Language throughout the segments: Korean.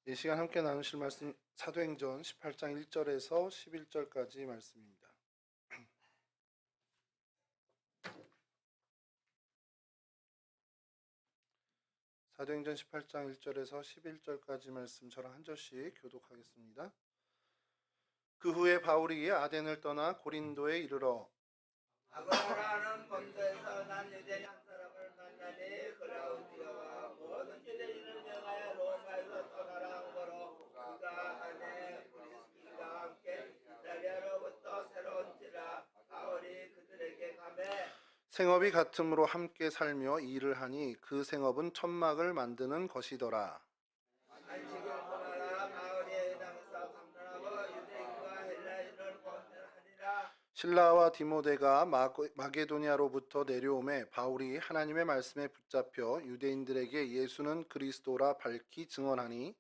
이 시간 함께 나누실 말씀 사도행전 18장 1절에서 11절까지 말씀입니다. 사도행전 18장 1절에서 11절까지 말씀 저랑 한 절씩 교독하겠습니다. 그 후에 바울이 아덴을 떠나 고린도에 이르러 아고라는 본토에서 난 유대인 한 사람을 만나니 클라우디오와 모든 유대인을 명하여 로마에서 떠나라 하므로 그가 아내 브리스길과 함께 이탈리아로부터 새로운지라 바울이 그들에게 가매 생업이 같음으로 함께 살며 일을 하니 그 생업은 천막을 만드는 것이더라. 안식일 보내라 바울이 회당에서 강론하고 유대인과 헬라인을 권면하니라. 신라와 디모데가 마게도니아로부터 내려오매 바울이 하나님의 말씀에 붙잡혀 유대인들에게 예수는 그리스도라 밝히 증언하니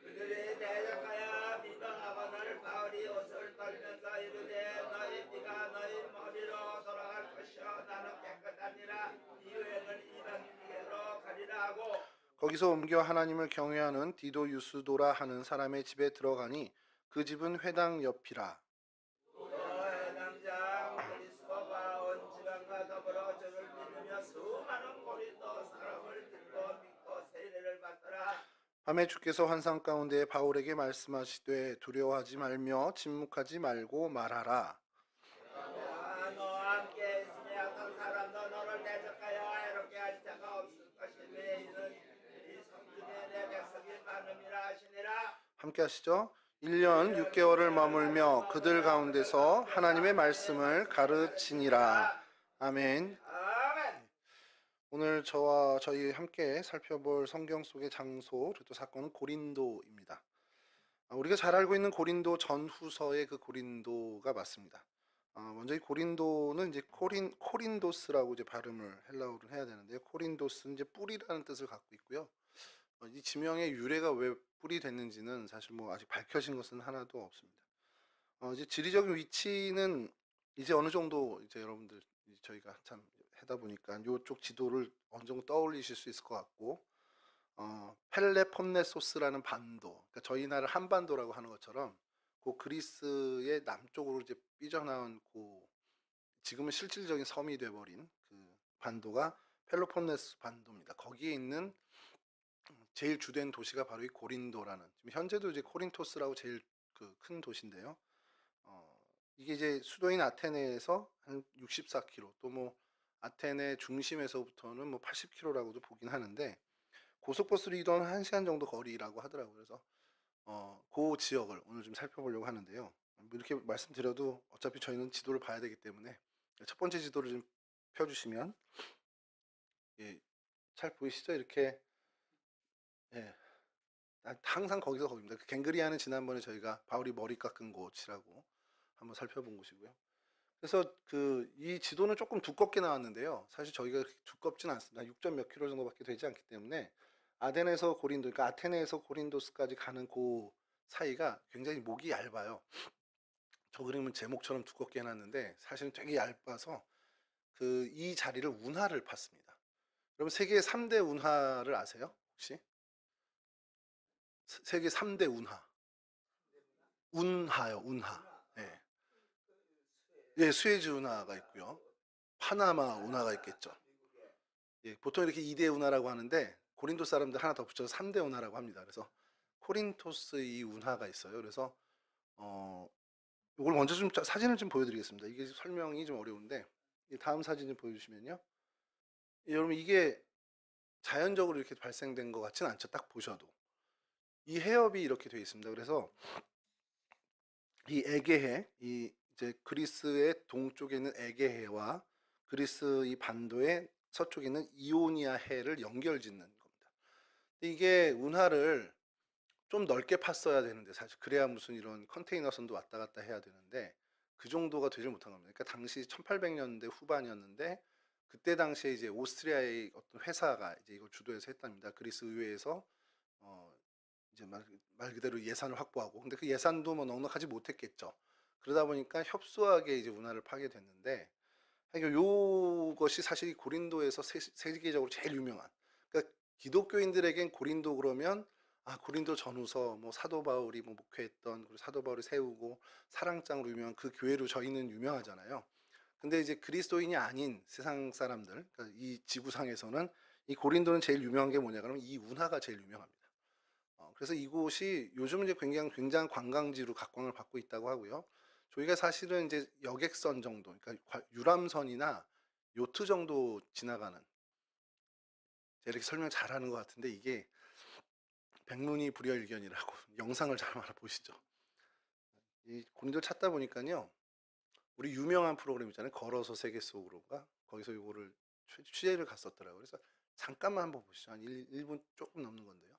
그들이 대적하여 비방하거늘 바울이 옷을 떨면서 이르되 너희 띠가 너희 머리로 돌아갈 것이요 나는 깨끗하니라. 이후에는 이방인에게로 가리라 하고 거기서 옮겨 하나님을 경외하는 디도 유스도라 하는 사람의 집에 들어가니 그 집은 회당 옆이라. 또 해당장 그리스도가 온 지방과 더불어 저를 믿으며 수많은 고린도 사람을 들고 믿고 세례를 받더라. 밤에 주께서 환상 가운데 바울에게 말씀하시되 두려워하지 말며 침묵하지 말고 말하라. 너와 함께 있으니 어떤 사람도 너를 대적하여 해롭게 할 자가 없을 것이니 이는 이 성중에 내 백성이 많음이라 하시니라. 함께 하시죠. 1년 6개월을 머물며 그들 가운데서 하나님의 말씀을 가르치니라. 아멘. 아멘. 오늘 저와 저희 함께 살펴볼 성경 속의 장소 그리고 또 사건은 고린도입니다. 우리가 잘 알고 있는 고린도 전후서의 그 고린도가 맞습니다. 먼저 이 고린도는 이제 코린도스라고 이제 발음을 헬라어로 해야 되는데요. 코린도스는 이제 뿌리라는 뜻을 갖고 있고요. 이 지명의 유래가 왜 뿔이 됐는지는 사실 뭐 아직 밝혀진 것은 하나도 없습니다. 이제 지리적인 위치는 이제 어느 정도 이제 여러분들 저희가 참 하다 보니까 이쪽 지도를 어느 정도 떠올리실 수 있을 것 같고, 펠레폰네소스라는 반도, 그러니까 저희 나라 한반도라고 하는 것처럼 그 그리스의 남쪽으로 이제 삐져나온 그 지금은 실질적인 섬이 돼버린 그 반도가 펠로폰네소 반도입니다. 거기에 있는 제일 주된 도시가 바로 이 고린도라는, 지금 현재도 이제 코린토스라고 제일 그 큰 도시인데요. 이게 이제 수도인 아테네에서 한 64km, 또 뭐 아테네 중심에서부터는 뭐 80km라고도 보긴 하는데 고속버스로 이동한 1시간 정도 거리라고 하더라고요. 그래서 그 지역을 오늘 좀 살펴보려고 하는데요. 뭐 이렇게 말씀드려도 어차피 저희는 지도를 봐야 되기 때문에 첫 번째 지도를 좀 펴주시면, 예, 잘 보이시죠? 이렇게, 예, 항상 거기서 거기입니다. 그 갱그리아는 지난번에 저희가 바울이 머리 깎은 곳이라고 한번 살펴본 곳이고요. 그래서 이 지도는 조금 두껍게 나왔는데요. 사실 저희가 그렇게 두껍진 않습니다. 6점 몇 킬로 정도밖에 되지 않기 때문에 아덴에서 고린도, 그러니까 아테네에서 고린도스까지 가는 그 사이가 굉장히 목이 얇아요. 저 그림은 제목처럼 두껍게 해놨는데 사실은 되게 얇아서 이 자리를 운하를 팠습니다. 여러분 세계 3대 운하를 아세요? 혹시? 세계 3대 운하. 운하요, 운하. 예. 예, 수에즈 운하가 있고요. 파나마 운하가 있겠죠. 예, 보통 이렇게 2대 운하라고 하는데 고린도 사람들 하나 더 붙여서 3대 운하라고 합니다. 그래서 코린토스 이 운하가 있어요. 그래서 이걸 먼저 좀 사진을 좀 보여드리겠습니다. 이게 설명이 좀 어려운데 다음 사진 좀 보여주시면요. 예, 여러분 이게 자연적으로 이렇게 발생된 것 같지는 않죠. 딱 보셔도 이 해협이 이렇게 되어 있습니다. 그래서 이 에게해, 이 이제 그리스의 동쪽에 있는 에게해와 그리스 이 반도의 서쪽에 있는 이오니아 해를 연결짓는 겁니다. 이게 운하를 좀 넓게 팠어야 되는데 사실 그래야 무슨 이런 컨테이너선도 왔다 갔다 해야 되는데 그 정도가 되지 못한 겁니다. 그러니까 당시 1800년대 후반이었는데 그때 당시에 이제 오스트리아의 어떤 회사가 이제 이걸 주도해서 했답니다. 그리스 의회에서 이제 말 그대로 예산을 확보하고, 근데 그 예산도 뭐 넉넉하지 못했겠죠. 그러다 보니까 협소하게 이제 운하를 파게 됐는데, 그러니까 요것이 사실 고린도에서 세계적으로 제일 유명한, 그러니까 기독교인들에겐 고린도 그러면 고린도 전후서 뭐 사도 바울이 뭐 목회했던, 그리고 사도 바울이 세우고 사랑장으로 유명한 그 교회로 저희는 유명하잖아요. 근데 이제 그리스도인이 아닌 세상 사람들, 그러니까 이 지구상에서는 이 고린도는 제일 유명한 게 뭐냐 그러면 이 운하가 제일 유명합니다. 그래서 이곳이 요즘 이제 굉장한 관광지로 각광을 받고 있다고 하고요. 저희가 사실은 이제 여객선 정도, 그러니까 유람선이나 요트 정도 지나가는, 제가 이렇게 설명 잘하는 것 같은데 이게 백문이 불여일견이라고 영상을 잘 한번 보시죠. 이 고린도를 찾다 보니까요, 우리 유명한 프로그램 있잖아요. 걸어서 세계 속으로인가? 거기서 이거를 취재를 갔었더라고요. 그래서 잠깐만 한번 보시죠. 한 1분 조금 넘는 건데요.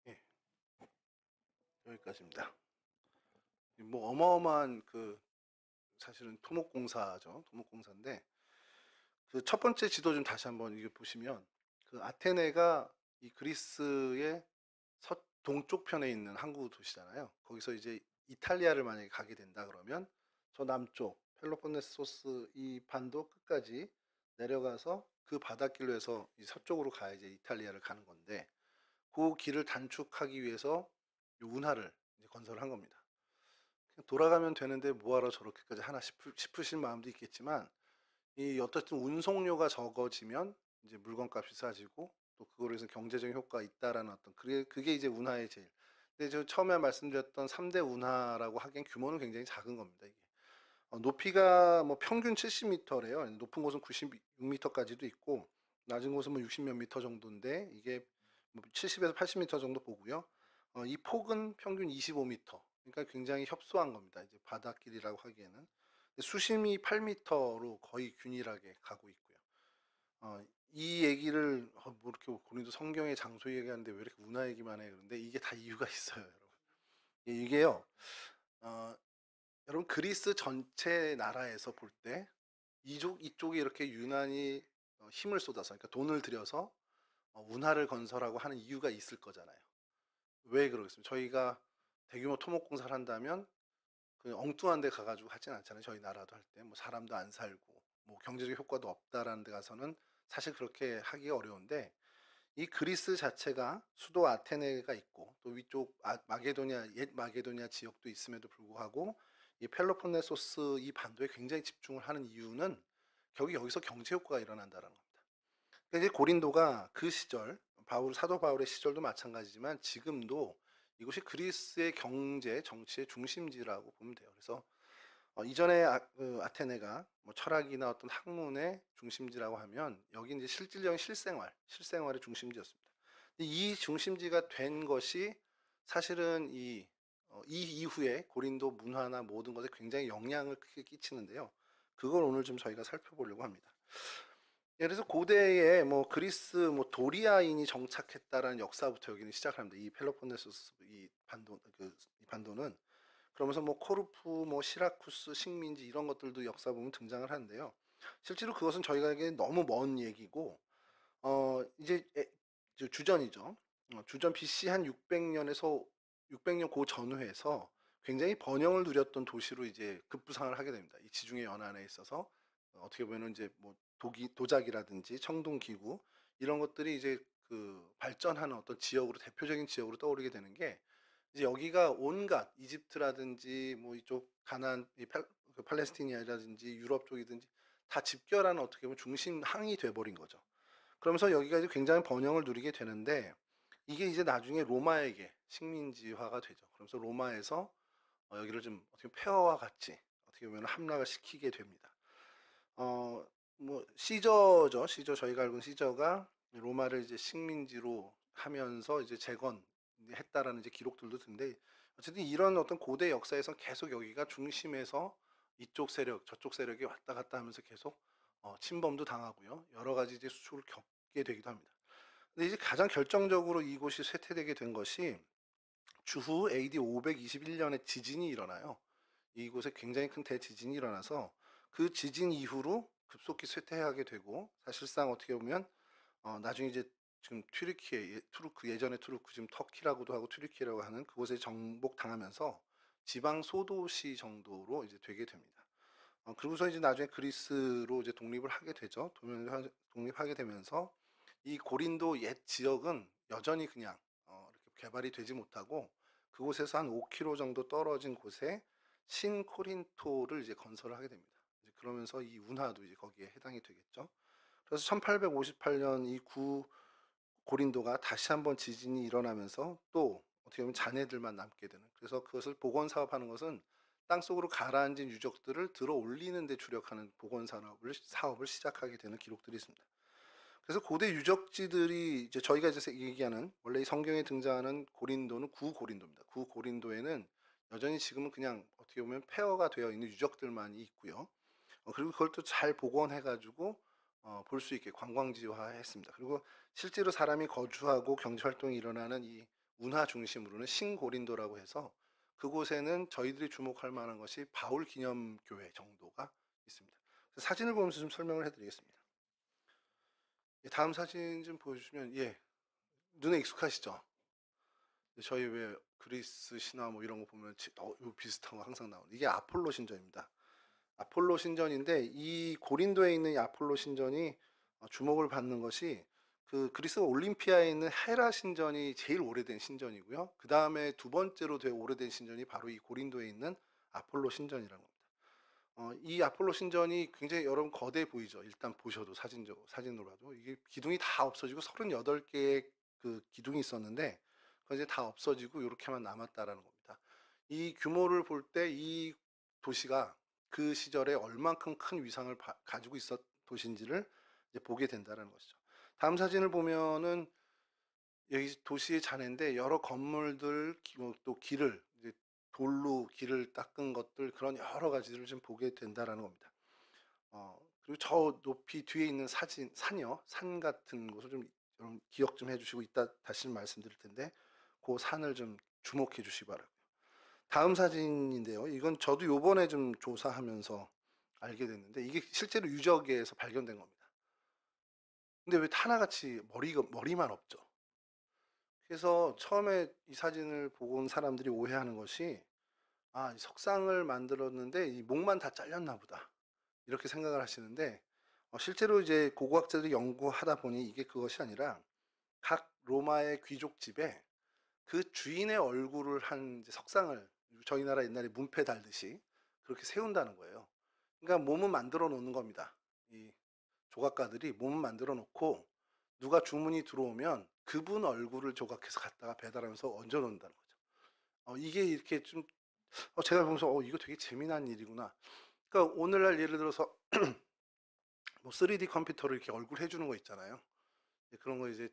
예, 여기까지입니다. 뭐 어마어마한 그 사실은 토목공사죠. 토목공사인데 그 첫 번째 지도 좀 다시 한번 이게 보시면 그 아테네가 이 그리스의 동쪽 편에 있는 항구 도시잖아요. 거기서 이제 이탈리아를 만약에 가게 된다 그러면 저 남쪽 펠로폰네소스 이 반도 끝까지 내려가서 그 바닷길로 해서 이 서쪽으로 가야 이제 이탈리아를 가는 건데 그 길을 단축하기 위해서 이 운하를 이제 건설을 한 겁니다. 그냥 돌아가면 되는데 뭐하러 저렇게까지 하나 싶으신 마음도 있겠지만 이 어떻든 운송료가 적어지면 이제 물건값이 싸지고 또 그거로 해서 경제적인 효과가 있다라는 어떤 그게 이제 운하의 제일. 근데 저 처음에 말씀드렸던 3대 운하라고 하기엔 규모는 굉장히 작은 겁니다. 이게 높이가 뭐 평균 70m래요. 높은 곳은 96m까지도 있고 낮은 곳은 뭐 60몇 미터 정도인데 이게 뭐 70에서 80m 정도 보고요. 이 폭은 평균 25m. 그러니까 굉장히 협소한 겁니다. 이제 바닷길이라고 하기에는. 수심이 8m로 거의 균일하게 가고 있고요. 이 얘기를 뭐 이렇게 고린도 성경의 장소 얘기하는데 왜 이렇게 운하 얘기만 해? 그런데 이게 다 이유가 있어요, 여러분. 이게요. 어, 여러분 그리스 전체 나라에서 볼 때 이쪽이 이렇게 유난히 힘을 쏟아서, 그러니까 돈을 들여서 운하를 건설하고 하는 이유가 있을 거잖아요. 왜 그러겠습니까? 저희가 대규모 토목공사를 한다면 그 엉뚱한 데 가가지고 하진 않잖아요. 저희 나라도 할 때 뭐 사람도 안 살고 뭐 경제적 효과도 없다라는 데 가서는 사실 그렇게 하기가 어려운데 이 그리스 자체가 수도 아테네가 있고 또 위쪽 마게도니아 옛 마게도니아 지역도 있음에도 불구하고 이 펠로폰네소스 이 반도에 굉장히 집중을 하는 이유는 여기서 경제 효과가 일어난다는 겁니다. 그러니까 이제 고린도가 그 시절 사도 바울의 시절도 마찬가지지만 지금도 이곳이 그리스의 경제 정치의 중심지라고 보면 돼요. 그래서 이전에 아테네가 뭐 철학이나 어떤 학문의 중심지라고 하면 여기 이제 실질적인 실생활의 중심지였습니다. 이 중심지가 된 것이 사실은 이 이후에 고린도 문화나 모든 것에 굉장히 영향을 크게 끼치는데요. 그걸 오늘 좀 저희가 살펴보려고 합니다. 예를 들어서 고대에 뭐 그리스 뭐 도리아인이 정착했다라는 역사부터 여기는 시작합니다. 이 펠로폰네소스 이 반도는 그러면서 뭐 코르프, 뭐 시라쿠스, 식민지 이런 것들도 역사 보면 등장을 하는데요. 실제로 그것은 저희에게 너무 먼 얘기고 이제 주전이죠. 주전 BC 한 600년에서 600년 그 전후에서 굉장히 번영을 누렸던 도시로 이제 급부상을 하게 됩니다. 이 지중해 연안에 있어서 어떻게 보면은 이제 뭐 도자기라든지 청동 기구 이런 것들이 이제 그 발전하는 어떤 지역으로 대표적인 지역으로 떠오르게 되는 게 이제 여기가 온갖 이집트라든지 뭐 이쪽 가나안 그 팔레스티니아라든지 유럽 쪽이든지 다 집결하는 어떻게 보면 중심 항이 돼버린 거죠. 그러면서 여기가 이제 굉장히 번영을 누리게 되는데 이게 이제 나중에 로마에게 식민지화가 되죠. 그러면서 로마에서 여기를 좀 어떻게 폐허와 같이 어떻게 보면 함락을 시키게 됩니다. 어, 뭐 시저죠. 시저 저희가 알고 있는 시저가 로마를 이제 식민지로 하면서 이제 재건했다라는 이제 기록들도 있는데 어쨌든 이런 어떤 고대 역사에서 계속 여기가 중심에서 이쪽 세력, 저쪽 세력이 왔다 갔다 하면서 계속 침범도 당하고요. 여러 가지 이제 수출을 겪게 되기도 합니다. 근데 이제 가장 결정적으로 이곳이 쇠퇴되게 된 것이 주후 AD 521년에 지진이 일어나요. 이곳에 굉장히 큰 대지진이 일어나서 그 지진 이후로 급속히 쇠퇴하게 되고 사실상 어떻게 보면 나중에 이제 지금 튀르키예, 투르크 예전에 투르크 지금 터키라고도 하고 튀르키예라고 하는 그곳에 정복당하면서 지방 소도시 정도로 이제 되게 됩니다. 그리고서 이제 나중에 그리스로 이제 독립을 하게 되죠. 독립하게 되면서 이 고린도 옛 지역은 여전히 그냥 이렇게 개발이 되지 못하고 그곳에서 한 5km 정도 떨어진 곳에 신코린토를 이제 건설을 하게 됩니다. 이제 그러면서 이 운하도 이제 거기에 해당이 되겠죠. 그래서 1858년 이 구 고린도가 다시 한번 지진이 일어나면서 또 어떻게 보면 잔해들만 남게 되는. 그래서 그것을 복원 사업하는 것은 땅속으로 가라앉은 유적들을 들어 올리는 데 주력하는 복원 사업을 시작하게 되는 기록들이 있습니다. 그래서 고대 유적지들이 이제 저희가 이제 얘기하는 원래 이 성경에 등장하는 고린도는 구고린도입니다. 구고린도에는 여전히 지금은 그냥 어떻게 보면 폐허가 되어 있는 유적들만이 있고요. 그리고 그걸 또 잘 복원해가지고 볼 수 있게 관광지화했습니다. 그리고 실제로 사람이 거주하고 경제 활동이 일어나는 이 운하 중심으로는 신고린도라고 해서 그곳에는 저희들이 주목할 만한 것이 바울 기념교회 정도가 있습니다. 사진을 보면서 좀 설명을 해드리겠습니다. 다음 사진 좀 보여주시면 눈에 익숙하시죠? 저희 왜 그리스 신화 뭐 이런 거 보면 이거 비슷한 거 항상 나오는 이게 아폴로 신전입니다. 아폴로 신전인데 이 고린도에 있는 이 아폴로 신전이 주목을 받는 것이 그 그리스 올림피아에 있는 헤라 신전이 제일 오래된 신전이고요. 그 다음에 두 번째로 되게 오래된 신전이 바로 이 고린도에 있는 아폴로 신전이라는 겁니다. 이 아폴로 신전이 굉장히 여러분 거대 보이죠. 일단 보셔도 사진으로 봐도 이게 기둥이 다 없어지고 38개의 그 기둥이 있었는데 그건 이제 다 없어지고 이렇게만 남았다라는 겁니다. 이 규모를 볼 때 이 도시가 그 시절에 얼만큼 큰 위상을 가지고 있었 도시인지를 이제 보게 된다는 것이죠. 다음 사진을 보면은 여기 도시의 잔해인데 여러 건물들 또 길을 이제 돌로 길을 닦은 것들 그런 여러 가지를 좀 보게 된다라는 겁니다. 그리고 저 높이 뒤에 있는 산이요. 산 같은 곳을 좀 여러분 기억 좀 해주시고 이따 다시 말씀드릴 텐데 그 산을 좀 주목해 주시기 바라고요. 다음 사진인데요. 이건 저도 요번에 좀 조사하면서 알게 됐는데 이게 실제로 유적에서 발견된 겁니다. 근데 왜 하나같이 머리만 없죠? 그래서 처음에 이 사진을 보고 온 사람들이 오해하는 것이 이 석상을 만들었는데 이 목만 다 잘렸나 보다. 이렇게 생각을 하시는데 실제로 이제 고고학자들이 연구하다 보니 이게 그것이 아니라 각 로마의 귀족 집에 그 주인의 얼굴을 한 이제 석상을 저희 나라 옛날에 문패 달듯이 그렇게 세운다는 거예요. 그러니까 몸은 만들어 놓는 겁니다. 이 조각가들이 몸은 만들어 놓고 누가 주문이 들어오면 그분 얼굴을 조각해서 갖다가 배달하면서 얹어 놓는다는 거죠. 이게 이렇게 좀 제가 보면서 이거 되게 재미난 일이구나. 그러니까 오늘날 예를 들어서 뭐 3D 컴퓨터로 이렇게 얼굴 해주는 거 있잖아요. 그런 거 이제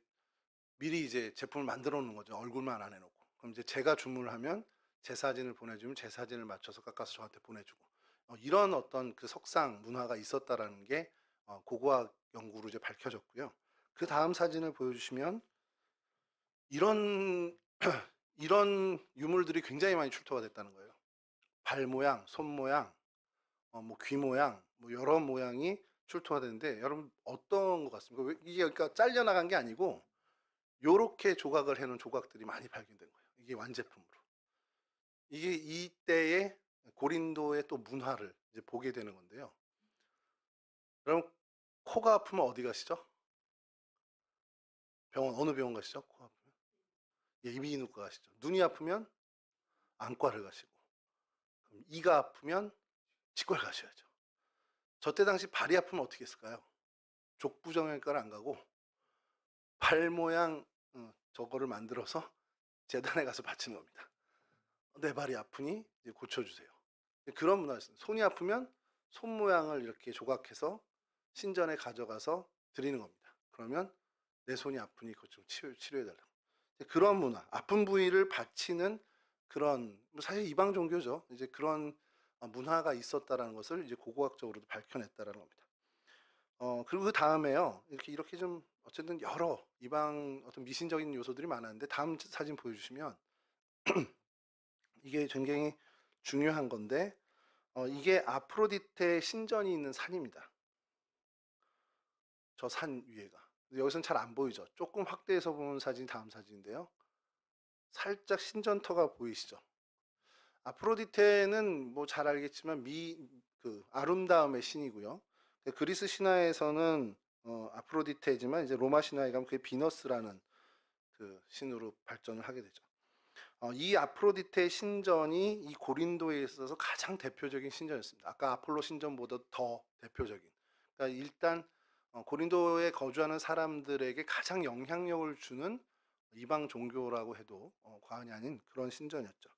미리 이제 제품을 만들어 놓는 거죠. 얼굴만 안 해놓고. 그럼 이제 제가 주문을 하면 제 사진을 보내주면 제 사진을 맞춰서 깎아서 저한테 보내주고 이런 어떤 그 석상 문화가 있었다라는 게 고고학 연구로 이제 밝혀졌고요. 그 다음 사진을 보여주시면 이런 이런 유물들이 굉장히 많이 출토가 됐다는 거예요. 발 모양, 손 모양, 뭐 귀 모양, 뭐 여러 모양이 출토가 되는데 여러분 어떤 것 같습니까? 이게 그러니까 잘려 나간 게 아니고 요렇게 조각을 해놓은 조각들이 많이 발견된 거예요. 이게 완제품으로. 이게 이때의 고린도의 또 문화를 이제 보게 되는 건데요. 여러분 코가 아프면 어디 가시죠? 병원 어느 병원 가시죠? 코 아프면 예, 이비인후과 가시죠. 눈이 아프면 안과를 가시고, 그럼 이가 아프면 치과를 가셔야죠. 저 때 당시 발이 아프면 어떻게 했을까요? 족부정형외과를 안 가고 발 모양 저거를 만들어서 재단에 가서 바치는 겁니다. 내 발이 아프니 이제 고쳐주세요. 그런 문화였습니다. 손이 아프면 손 모양을 이렇게 조각해서 신전에 가져가서 드리는 겁니다. 그러면 내 손이 아프니 그것 좀 치료해달라고. 그런 문화, 아픈 부위를 바치는 그런, 사실 이방 종교죠. 이제 그런 문화가 있었다라는 것을 이제 고고학적으로도 밝혀냈다라는 겁니다. 그리고 그 다음에요. 이렇게 좀 어쨌든 여러 이방 어떤 미신적인 요소들이 많았는데 다음 사진 보여주시면 이게 굉장히 중요한 건데 이게 아프로디테 신전이 있는 산입니다. 저 산 위에가. 여기서는 잘 안 보이죠. 조금 확대해서 보는 사진이 다음 사진인데요. 살짝 신전터가 보이시죠. 아프로디테는 뭐 잘 알겠지만 그 아름다움의 신이고요. 그리스 신화에서는 아프로디테지만 이제 로마 신화에 가면 그게 비너스라는 그 신으로 발전을 하게 되죠. 이 아프로디테 신전이 이 고린도에 있어서 가장 대표적인 신전이었습니다. 아까 아폴로 신전보다 더 대표적인. 그러니까 일단 고린도에 거주하는 사람들에게 가장 영향력을 주는 이방 종교라고 해도 과언이 아닌 그런 신전이었죠.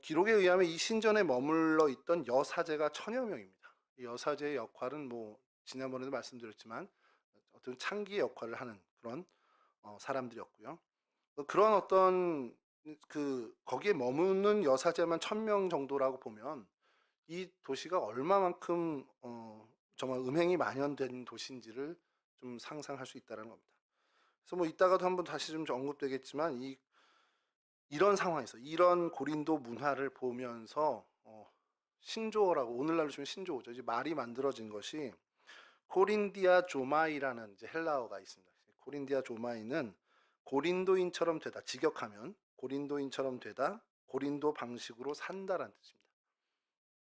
기록에 의하면 이 신전에 머물러 있던 여사제가 1000여 명입니다. 이 여사제의 역할은 뭐 지난번에도 말씀드렸지만 어떤 창기의 역할을 하는 그런 사람들이었고요. 그런 어떤 거기에 머무는 여사제만 1000명 정도라고 보면 이 도시가 얼마만큼 정말 음행이 만연된 도시인지를 좀 상상할 수 있다는 겁니다. 그래서 뭐 이따가도 한번 다시 좀 언급되겠지만 이런 상황에서 이런 고린도 문화를 보면서 신조어라고 오늘날로 치면 신조어죠. 이제 말이 만들어진 것이 코린디아 조마이라는 이제 헬라어가 있습니다. 코린디아 조마이는 고린도인처럼 되다. 직역하면 고린도인처럼 되다. 고린도 방식으로 산다라는 뜻입니다.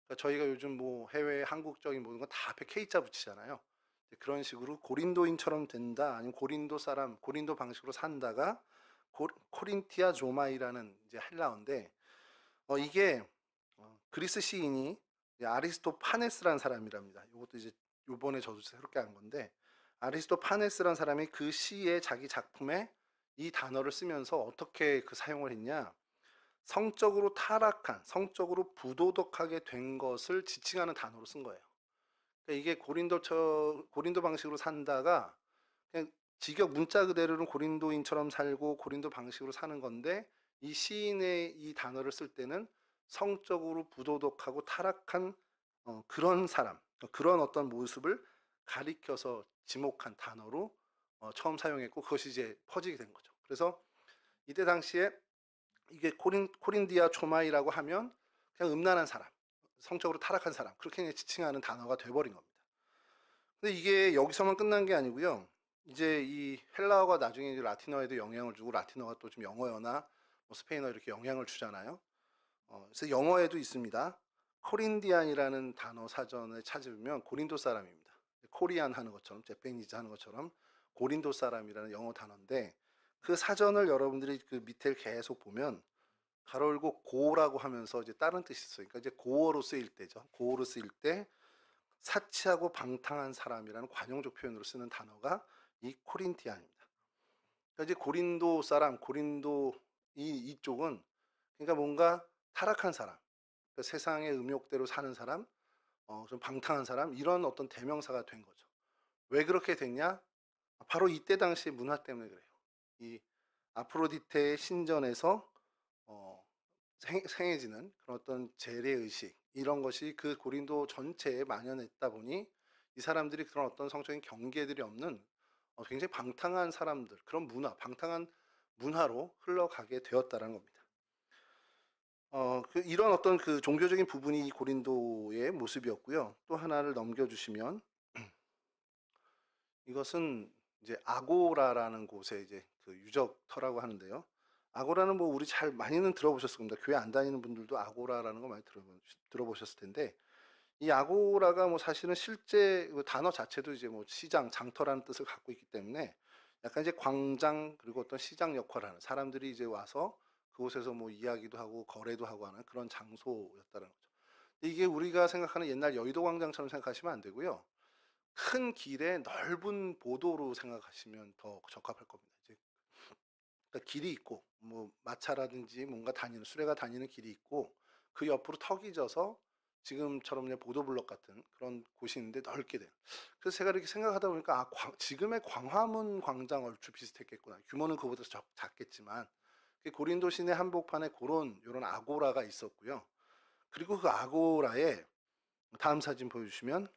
그러니까 저희가 요즘 뭐 해외 한국적인 모든 건 다 앞에 K자 붙이잖아요. 그런 식으로 고린도인처럼 된다. 아니면 고린도 사람, 고린도 방식으로 산다가 코린티아 조마이라는 이제 헬라어인데 이게 그리스 시인이 아리스토파네스라는 사람이랍니다. 이것도 이제 요번에 저도 새롭게 한 건데 아리스토파네스라는 사람이 그 시에 자기 작품에 이 단어를 쓰면서 어떻게 그 사용을 했냐, 성적으로 타락한, 성적으로 부도덕하게 된 것을 지칭하는 단어로 쓴 거예요. 그러니까 이게 고린도 방식으로 산다가 그냥 직역 문자 그대로는 고린도인처럼 살고 고린도 방식으로 사는 건데 이 시인의 이 단어를 쓸 때는 성적으로 부도덕하고 타락한 그런 사람, 그런 어떤 모습을 가리켜서 지목한 단어로 처음 사용했고 그것이 이제 퍼지게 된 거죠. 그래서 이때 당시에 이게 코린디아 초마이라고 하면 그냥 음란한 사람, 성적으로 타락한 사람, 그렇게 지칭하는 단어가 돼버린 겁니다. 근데 이게 여기서만 끝난 게 아니고요. 이제 이 헬라어가 나중에 이제 라틴어에도 영향을 주고 라틴어가 또 좀 영어나 뭐 스페인어 이렇게 영향을 주잖아요. 그래서 영어에도 있습니다. 코린디안이라는 단어 사전을 찾으면 고린도 사람입니다. 코리안 하는 것처럼, 제페니즈 하는 것처럼 고린도 사람이라는 영어 단어인데 그 사전을 여러분들이 그 밑에 계속 보면 가로 열고 고라고 하면서 이제 다른 뜻이 있어요. 그러니까 이제 고어로 쓰일 때죠. 고어로 쓰일 때 사치하고 방탕한 사람이라는 관용적 표현으로 쓰는 단어가 이 코린티안입니다. 그러니까 이제 고린도 사람, 고린도 이쪽은 그러니까 뭔가 타락한 사람, 그러니까 세상의 음욕대로 사는 사람, 좀 방탕한 사람 이런 어떤 대명사가 된 거죠. 왜 그렇게 됐냐? 바로 이때 당시 문화 때문에 그래요. 이 아프로디테의 신전에서 생해지는 그런 어떤 재래의식 이런 것이 그 고린도 전체에 만연했다 보니 이 사람들이 그런 어떤 성적인 경계들이 없는 굉장히 방탕한 사람들, 그런 문화, 방탕한 문화로 흘러가게 되었다라는 겁니다. 이런 어떤 그 종교적인 부분이 이 고린도의 모습이었고요. 또 하나를 넘겨주시면 이것은 이제 아고라라는 곳에 이제 그 유적터라고 하는데요. 아고라는 뭐 우리 잘 많이는 들어보셨을 겁니다. 교회 안 다니는 분들도 아고라라는 거 많이 들어보셨을 텐데, 이 아고라가 뭐 사실은 실제 그 단어 자체도 이제 뭐 시장, 장터라는 뜻을 갖고 있기 때문에 약간 이제 광장 그리고 어떤 시장 역할을 하는, 사람들이 이제 와서 그곳에서 뭐 이야기도 하고 거래도 하고 하는 그런 장소였다는 거죠. 이게 우리가 생각하는 옛날 여의도 광장처럼 생각하시면 안 되고요. 큰 길에 넓은 보도로 생각하시면 더 적합할 겁니다. 이제 그러니까 길이 있고 뭐 마차라든지 뭔가 다니는 수레가 다니는 길이 있고 그 옆으로 턱이 져서 지금처럼 그냥 보도블럭 같은 그런 곳이 있는데 넓게 돼요. 그래서 제가 이렇게 생각하다 보니까 지금의 광화문 광장 얼추 비슷했겠구나. 규모는 그보다 작겠지만 고린도 시내 한복판에 그런 이런 아고라가 있었고요. 그리고 그 아고라에 다음 사진 보여주시면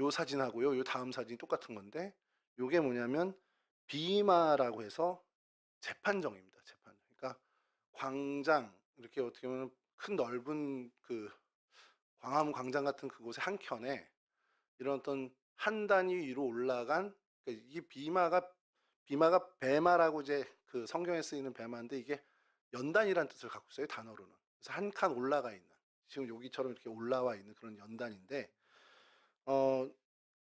요 사진하고요. 요 다음 사진이 똑같은 건데 요게 뭐냐면 비마라고 해서 재판정입니다. 재판정. 그러니까 광장 이렇게 어떻게 보면 큰 넓은 그 광화문 광장 같은 그곳의 한 켠에 이런 어떤 한 단위 위로 올라간, 그러니까 이 비마가 베마라고 이제 그 성경에 쓰이는 베마인데 이게 연단이라는 뜻을 갖고 있어요. 단어로는. 그래서 한 칸 올라가 있는, 지금 여기처럼 이렇게 올라와 있는 그런 연단인데 어,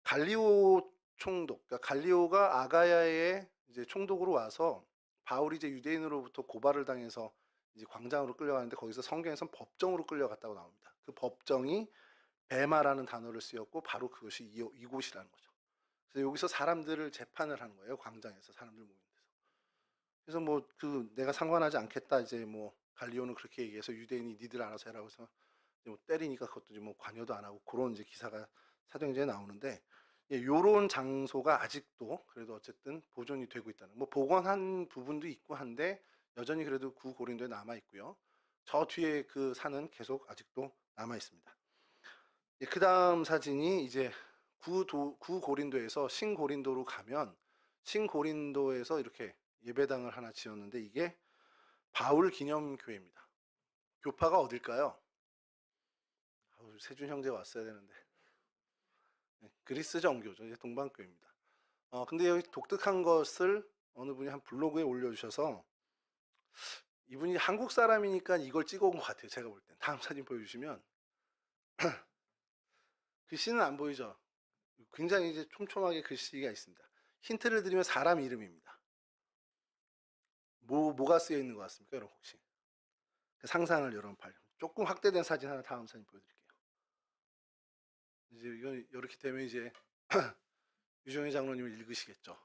갈리오 총독, 그러니까 갈리오가 아가야의 이제 총독으로 와서 바울이 이제 유대인으로부터 고발을 당해서 이제 광장으로 끌려가는데 거기서 성경에선 법정으로 끌려갔다고 나옵니다. 그 법정이 베마라는 단어를 쓰였고 바로 그것이 이곳이라는 거죠. 그래서 여기서 사람들을 재판을 하는 거예요. 광장에서 사람들 모이는 데서. 그래서 뭐 그 내가 상관하지 않겠다 이제 뭐 갈리오는 그렇게 얘기해서 유대인이 니들 알아서 해라고 해서 뭐 때리니까 그것도 이제 뭐 관여도 안 하고 그런 이제 기사가 사도행전에 나오는데, 예, 요런 장소가 아직도 그래도 어쨌든 보존이 되고 있다는, 뭐 복원한 부분도 있고 한데 여전히 그래도 구 고린도에 남아 있고요. 저 뒤에 그 산은 계속 아직도 남아 있습니다. 예, 그 다음 사진이 이제 구 고린도에서 신고린도로 가면 신고린도에서 이렇게 예배당을 하나 지었는데 이게 바울 기념교회입니다. 교파가 어딜까요? 세준 형제 왔어야 되는데. 네, 그리스 정교죠. 이제 동방교회입니다. 근데 여기 독특한 것을 어느 분이 한 블로그에 올려주셔서, 이분이 한국 사람이니까 이걸 찍어온 것 같아요. 제가 볼 땐. 다음 사진 보여주시면 글씨는 안 보이죠? 굉장히 이제 촘촘하게 글씨가 있습니다. 힌트를 드리면 사람 이름입니다. 뭐가 쓰여 있는 것 같습니까, 여러분 혹시? 그 상상을 여러분 조금 확대된 사진 하나 다음 사진 보여드릴게요. 이제 이건 이렇게 되면 이제 유정희 장로님을 읽으시겠죠.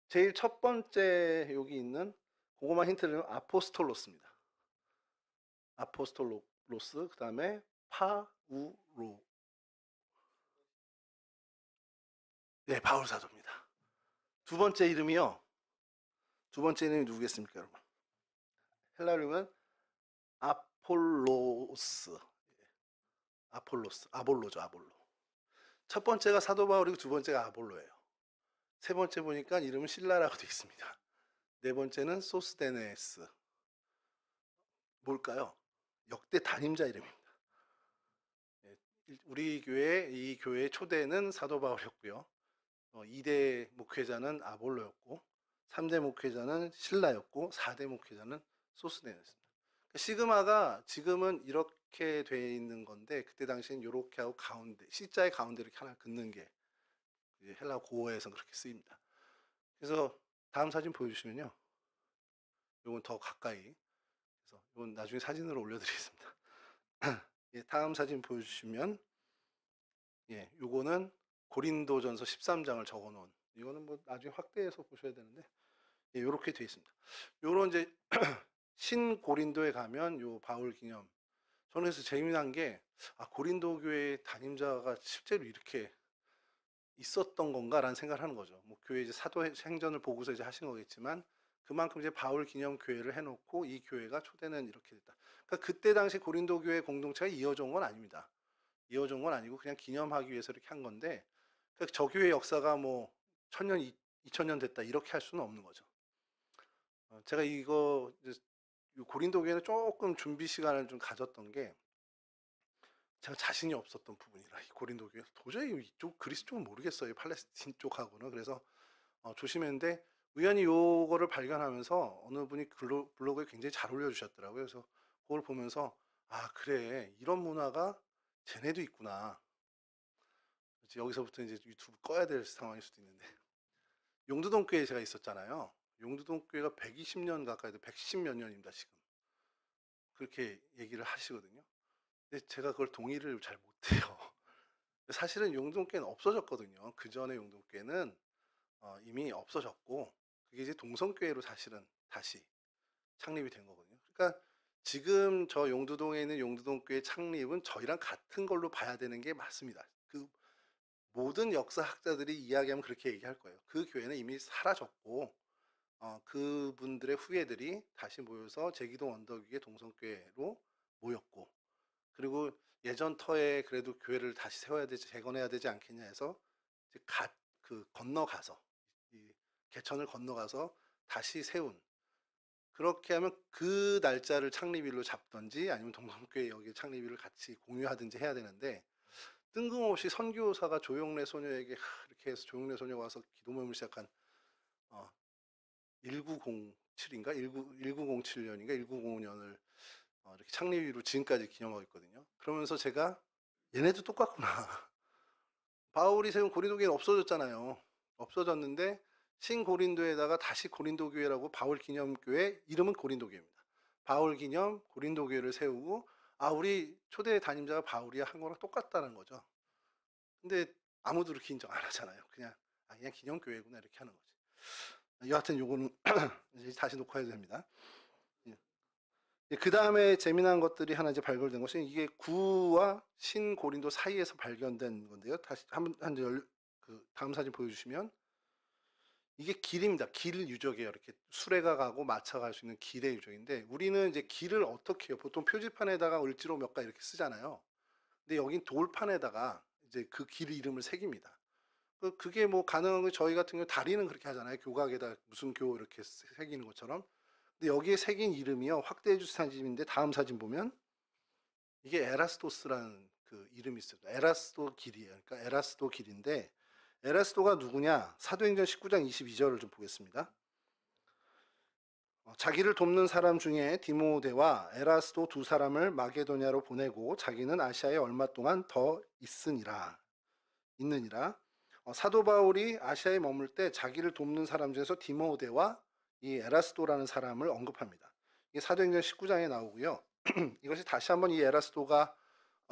제일 첫 번째 여기 있는 그거만 힌트를 드리면 아포스톨로스입니다. 아포스톨로스, 그 다음에 파우로. 네, 바울 사도입니다. 두 번째 이름이요. 두 번째 이름이 누구겠습니까, 여러분? 헬라 이름은 아폴로스. 아볼로죠, 아볼로. 첫 번째가 사도 바울이고 두 번째가 아볼로예요. 세 번째 보니까 이름은 신라라고 되어 있습니다. 네 번째는 소스데네스. 뭘까요? 역대 담임자 이름입니다. 우리 교회, 이 교회의 초대는 사도 바울이었고요. 2대 목회자는 아볼로였고 3대 목회자는 신라였고 4대 목회자는 소스데네였습니다. 시그마가 지금은 이렇게 돼 있는 건데 그때 당시엔 이렇게 하고 가운데 C자의 가운데 이렇게 하나 긋는 게 헬라 고어에서 그렇게 쓰입니다. 그래서 다음 사진 보여주시면요, 이건 더 가까이, 그래서 이건 나중에 사진으로 올려드리겠습니다. 예, 다음 사진 보여주시면, 예, 요거는 고린도전서 13장을 적어놓은, 이거는 뭐 나중에 확대해서 보셔야 되는데, 예, 요렇게 돼 있습니다. 요런 이제 신고린도에 가면 요 바울 기념, 저는 그래서 재미난 게 고린도 교회 담임자가 실제로 이렇게 있었던 건가라는 생각을 하는 거죠. 뭐 교회 이제 사도행전을 보고서 이제 하신 거겠지만 그만큼 이제 바울 기념 교회를 해 놓고 이 교회가 초대는 이렇게 됐다. 그러니까 그때 당시 고린도 교회 공동체가 이어져 온 건 아닙니다. 이어져 온 건 아니고 그냥 기념하기 위해서 이렇게 한 건데, 그러니까 저 교회 역사가 뭐 1000년, 2000년 됐다 이렇게 할 수는 없는 거죠. 제가 이거 이제 이 고린도 교회는 조금 준비 시간을 좀 가졌던 게, 제가 자신이 없었던 부분이라 이 고린도 교회 도저히 이쪽 그리스 쪽은 모르겠어요. 팔레스틴 쪽하고는. 그래서 조심했는데 우연히 요거를 발견하면서 어느 분이 블로그에 굉장히 잘 올려주셨더라고요. 그래서 그걸 보면서 아 그래 이런 문화가 쟤네도 있구나. 이제 여기서부터 이제 유튜브 꺼야 될 상황일 수도 있는데, 용두동 교회에 제가 있었잖아요. 용두동 교회가 120년 가까이 돼 110 몇 년입니다 지금. 그렇게 얘기를 하시거든요. 근데 제가 그걸 동의를 잘 못해요. 사실은 용두동교회는 없어졌거든요. 그 전에 용두동교회는 이미 없어졌고, 그게 이제 동성교회로 사실은 다시 창립이 된 거거든요. 그러니까 지금 저 용두동에 있는 용두동교회 창립은 저희랑 같은 걸로 봐야 되는 게 맞습니다. 그 모든 역사학자들이 이야기하면 그렇게 얘기할 거예요. 그 교회는 이미 사라졌고 그분들의 후예들이 다시 모여서 제기동 언덕 위에 동성교회로 모였고, 그리고 예전 터에 그래도 교회를 다시 세워야 되지, 재건해야 되지 않겠냐 해서 이제 건너가서 이 개천을 건너가서 다시 세운, 그렇게 하면 그 날짜를 창립일로 잡든지 아니면 동성교회 여기 창립일을 같이 공유하든지 해야 되는데, 뜬금없이 선교사가 조용래 소녀에게 이렇게 해서 조용래 소녀가 와서 기도 모임을 시작한 1907인가 1907년인가 1905년을 이렇게 창립일로 지금까지 기념하고 있거든요. 그러면서 제가 얘네도 똑같구나. 바울이 세운 고린도 교회는 없어졌잖아요. 없어졌는데 신고린도에다가 다시 고린도 교회라고, 바울 기념 교회 이름은 고린도 교회입니다. 바울 기념 고린도 교회를 세우고, 아 우리 초대 담임자가 바울이야 한 거랑 똑같다는 거죠. 근데 아무도 그렇게 인정 안 하잖아요. 그냥 그냥 기념 교회구나 이렇게 하는 거지. 여하튼 요거는 이제 다시 녹화해도 됩니다. 그 다음에 재미난 것들이 하나 이제 발견된 것은 이게 구와 신고린도 사이에서 발견된 건데요. 다시 그 다음 사진 보여주시면 이게 길입니다. 길 유적이에요. 이렇게 수레가 가고 마차가 갈 수 있는 길의 유적인데, 우리는 이제 길을 어떻게 해요? 보통 표지판에다가 을지로 몇 가 이렇게 쓰잖아요. 근데 여긴 돌판에다가 이제 그 길 이름을 새깁니다. 그게 뭐 가능한 거, 저희 같은 경우 다리는 그렇게 하잖아요. 교각에다 무슨 교 이렇게 새기는 것처럼. 근데 여기에 새긴 이름이요. 확대해 주신 사진인데 다음 사진 보면 이게 에라스도스라는 그 이름이 있어요. 에라스도 길이에요. 그러니까 에라스도 길인데, 에라스도가 누구냐? 사도행전 19장 22절을 좀 보겠습니다. 자기를 돕는 사람 중에 디모데와 에라스도 두 사람을 마게도냐로 보내고 자기는 아시아에 얼마 동안 더 있느니라. 사도 바울이 아시아에 머물 때 자기를 돕는 사람 중에서 디모데와 이 에라스도라는 사람을 언급합니다. 이게 사도행전 19장에 나오고요. 이것이 다시 한번 이 에라스도가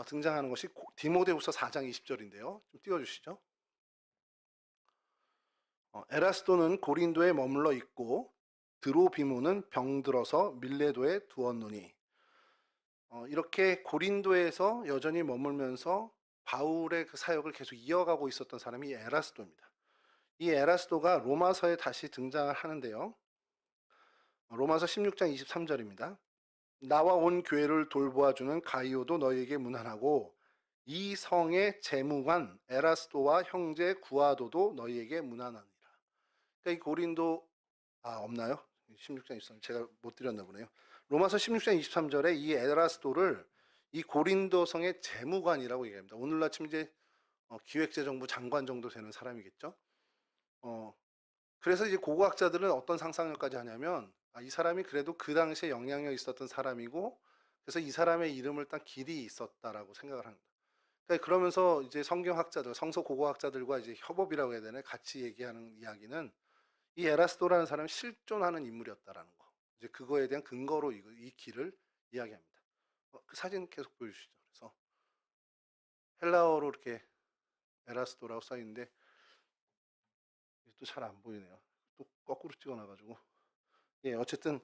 등장하는 것이 디모데후서 4장 20절인데요. 좀 띄워주시죠. 에라스도는 고린도에 머물러 있고 드로비모는 병들어서 밀레도에 두었노니. 이렇게 고린도에서 여전히 머물면서 바울의 그 사역을 계속 이어가고 있었던 사람이 에라스도입니다. 이 에라스도가 로마서에 다시 등장을 하는데요. 로마서 16장 23절입니다. 나와 온 교회를 돌보아주는 가이오도 너희에게 문안하고 이 성의 재무관 에라스도와 형제 구아도도 너희에게 문안하니라. 그러니까 이 고린도 없나요? 16장 23절 제가 못 드렸나 보네요. 로마서 16장 23절에 이 에라스도를 이 고린도 성의 재무관이라고 얘기합니다. 오늘날 치면 이제 기획재정부 장관 정도 되는 사람이겠죠. 그래서 이제 고고학자들은 어떤 상상력까지 하냐면 이 사람이 그래도 그 당시에 영향력 있었던 사람이고, 그래서 이 사람의 이름을 딴 길이 있었다라고 생각을 합니다. 그러니까 그러면서 이제 성경학자들, 성서 고고학자들과 이제 협업이라고 해야 되나 같이 얘기하는 이야기는 이 에라스도라는 사람이 실존하는 인물이었다라는 거. 이제 그거에 대한 근거로 이 길을 이야기합니다. 그 사진 계속 보여주시죠. 그래서 헬라어로 이렇게 에라스도라고 써 있는데 또 잘 안 보이네요. 또 거꾸로 찍어놔가지고. 어쨌든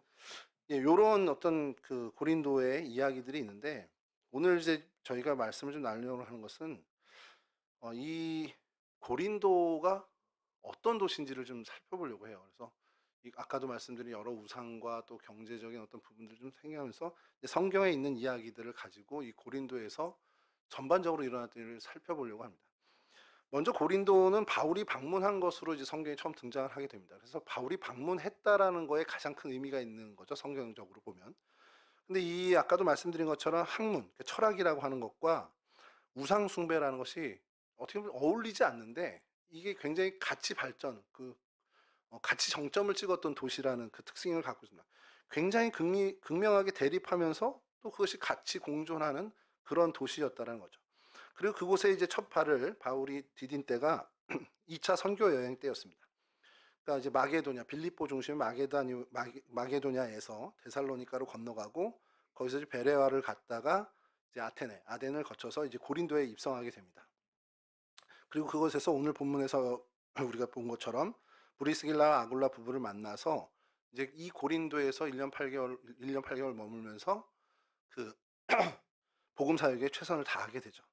요런 어떤 그 고린도의 이야기들이 있는데, 오늘 이제 저희가 말씀을 좀 나누려고 하는 것은 이 고린도가 어떤 도시인지를 좀 살펴보려고 해요. 그래서 아까도 말씀드린 여러 우상과 또 경제적인 어떤 부분들을 좀 생각하면서 성경에 있는 이야기들을 가지고 이 고린도에서 전반적으로 일어났던 일을 살펴보려고 합니다. 먼저 고린도는 바울이 방문한 것으로 이제 성경에 처음 등장을 하게 됩니다. 그래서 바울이 방문했다라는 거에 가장 큰 의미가 있는 거죠, 성경적으로 보면. 근데 이 아까도 말씀드린 것처럼 학문, 철학이라고 하는 것과 우상 숭배라는 것이 어떻게 보면 어울리지 않는데 이게 굉장히 같이 발전, 같이 정점을 찍었던 도시라는 그 특징을 갖고 있습니다. 굉장히 극명하게 대립하면서 또 그것이 같이 공존하는 그런 도시였다는 거죠. 그리고 그곳에 이제 첫 발을 바울이 디딘 때가 2차 선교 여행 때였습니다. 그러니까 이제 마게도냐, 빌립보 중심 마게도냐에서 데살로니가로 건너가고 거기서 이제 베레아를 갔다가 이제 아덴을 거쳐서 이제 고린도에 입성하게 됩니다. 그리고 그곳에서 오늘 본문에서 우리가 본 것처럼 브리스길라와 아굴라 부부를 만나서 이제 이 고린도에서 1년 8개월 머물면서 그 복음 사역에 최선을 다하게 되죠.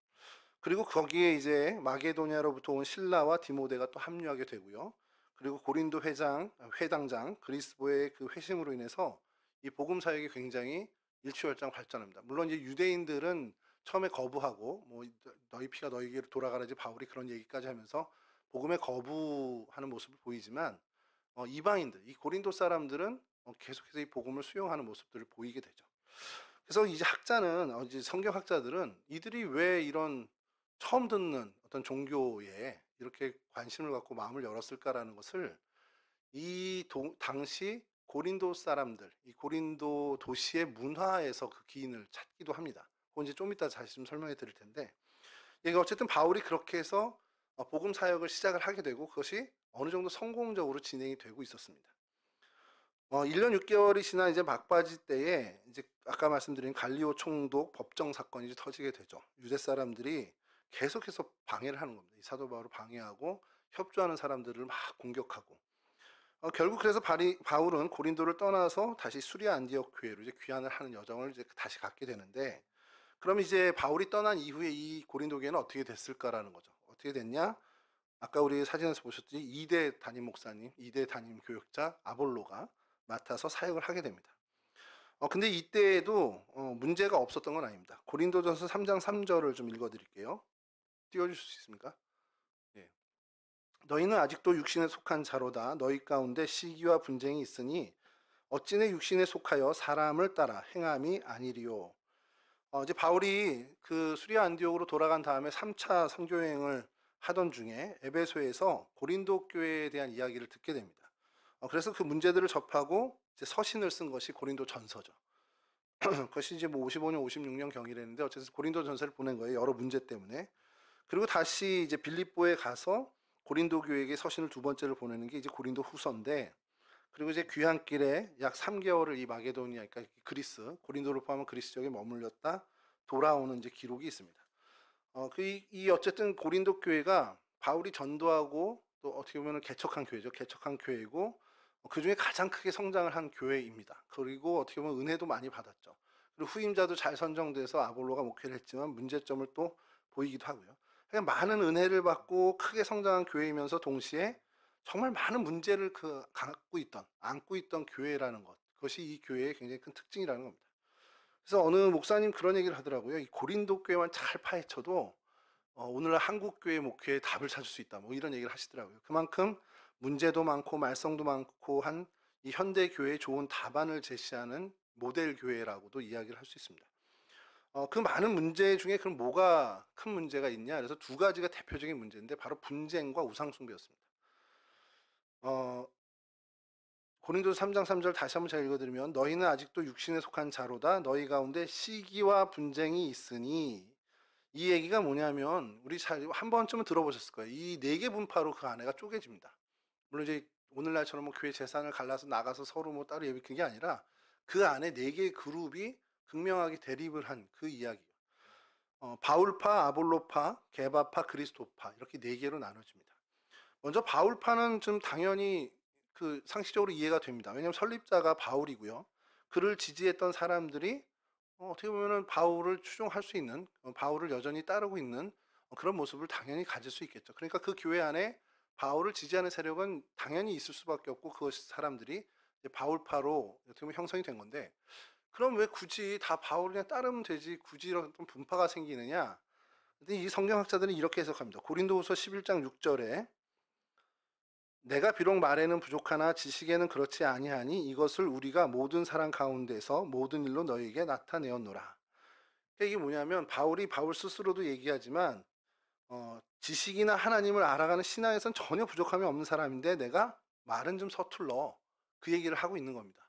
그리고 거기에 이제 마게도냐로부터 온 신라와 디모데가 또 합류하게 되고요. 그리고 고린도 회당장 그리스보의 그 회심으로 인해서 이 복음 사역이 굉장히 일취월장 발전합니다. 물론 이제 유대인들은 처음에 거부하고 뭐 너희 피가 너희에게로 돌아가라지 바울이 그런 얘기까지 하면서 복음에 거부하는 모습을 보이지만 이방인들, 이 고린도 사람들은 계속해서 이 복음을 수용하는 모습들을 보이게 되죠. 그래서 이제 이제 성경학자들은 이들이 왜 이런 처음 듣는 어떤 종교에 이렇게 관심을 갖고 마음을 열었을까라는 것을 당시 고린도 사람들, 이 고린도 도시의 문화에서 그 기인을 찾기도 합니다. 그건 이제 좀 이따 다시 좀 설명해 드릴 텐데, 이게 어쨌든 바울이 그렇게 해서 복음 사역을 시작을 하게 되고 그것이 어느 정도 성공적으로 진행이 되고 있었습니다. 1년 6개월이 지난 이제 막바지 때에 이제 아까 말씀드린 갈리오 총독 법정 사건이 이제 터지게 되죠. 유대 사람들이 계속해서 방해를 하는 겁니다. 이 사도 바울을 방해하고 협조하는 사람들을 막 공격하고 결국 그래서 바울은 고린도를 떠나서 다시 수리아 안디옥 교회로 이제 귀환을 하는 여정을 이제 다시 갖게 되는데, 그럼 이제 바울이 떠난 이후에 이 고린도 교회는 어떻게 됐을까라는 거죠. 어떻게 됐냐? 아까 우리 사진에서 보셨듯이 2대 담임 목사님, 2대 담임 교역자 아볼로가 맡아서 사역을 하게 됩니다. 근데 이때에도 문제가 없었던 건 아닙니다. 고린도전서 3장 3절을 좀 읽어드릴게요. 띄워주실 수 있습니까? 예. 너희는 아직도 육신에 속한 자로다. 너희 가운데 시기와 분쟁이 있으니 어찌 내 육신에 속하여 사람을 따라 행함이 아니리요. 이제 바울이 그 수리아 안디옥으로 돌아간 다음에 3차 선교여행을 하던 중에 에베소에서 고린도 교회에 대한 이야기를 듣게 됩니다. 그래서 그 문제들을 접하고 이제 서신을 쓴 것이 고린도 전서죠. 그것이 이제 뭐 55년, 56년 경이랬는데 어쨌든 고린도 전서를 보낸 거예요. 여러 문제 때문에. 그리고 다시 이제 빌립보에 가서 고린도 교회에게 서신을 두 번째를 보내는 게 이제 고린도 후서인데, 그리고 이제 귀환길에 약 3개월을 이 마게도니아, 그러니까 그리스, 고린도를 포함한 그리스 지역에 머물렀다 돌아오는 이제 기록이 있습니다. 이 어쨌든 고린도 교회가 바울이 전도하고 또 어떻게 보면 개척한 교회죠. 개척한 교회고 그 중에 가장 크게 성장을 한 교회입니다. 그리고 어떻게 보면 은혜도 많이 받았죠. 그리고 후임자도 잘 선정돼서 아볼로가 목회를 했지만 문제점을 또 보이기도 하고요. 그냥 많은 은혜를 받고 크게 성장한 교회이면서 동시에 정말 많은 문제를 안고 있던 교회라는 것. 그것이 이 교회의 굉장히 큰 특징이라는 겁니다. 그래서 어느 목사님 그런 얘기를 하더라고요. 이 고린도 교회만 잘 파헤쳐도 오늘날 한국 교회 목회의 답을 찾을 수 있다. 뭐 이런 얘기를 하시더라고요. 그만큼 문제도 많고 말썽도 많고 한 이 현대 교회의 좋은 답안을 제시하는 모델 교회라고도 이야기를 할 수 있습니다. 그 많은 문제 중에 그럼 뭐가 큰 문제가 있냐? 그래서 두 가지가 대표적인 문제인데 바로 분쟁과 우상 숭배였습니다. 고린도서 3장 3절 다시 한번 제가 읽어드리면 너희는 아직도 육신에 속한 자로다. 너희 가운데 시기와 분쟁이 있으니, 이 얘기가 뭐냐면 우리 한 번쯤은 들어보셨을 거예요. 이 네 개 분파로 그 아내가 쪼개집니다. 물론 이제 오늘날처럼 뭐 교회 재산을 갈라서 나가서 서로 뭐 따로 예비큰 게 아니라 그 안에 네 개의 그룹이 극명하게 대립을 한 그 이야기예요. 바울파, 아볼로파, 게바파, 그리스도파 이렇게 네 개로 나눠집니다. 먼저 바울파는 좀 당연히 그 상식적으로 이해가 됩니다. 왜냐하면 설립자가 바울이고요. 그를 지지했던 사람들이 어떻게 보면은 바울을 추종할 수 있는, 바울을 여전히 따르고 있는 그런 모습을 당연히 가질 수 있겠죠. 그러니까 그 교회 안에 바울을 지지하는 세력은 당연히 있을 수밖에 없고 그 사람들이 이제 바울파로 어떻게 보면 형성이 된 건데 그럼 왜 굳이 다 바울을 그냥 따르면 되지 굳이 이런 좀 분파가 생기느냐? 근데 이 성경학자들은 이렇게 해석합니다. 고린도후서 11장 6절에 내가 비록 말에는 부족하나 지식에는 그렇지 아니하니 이것을 우리가 모든 사람 가운데서 모든 일로 너희에게 나타내었노라. 그러니까 이게 뭐냐면 바울 스스로도 얘기하지만 지식이나 하나님을 알아가는 신앙에선 전혀 부족함이 없는 사람인데 내가 말은 좀 서툴러 그 얘기를 하고 있는 겁니다.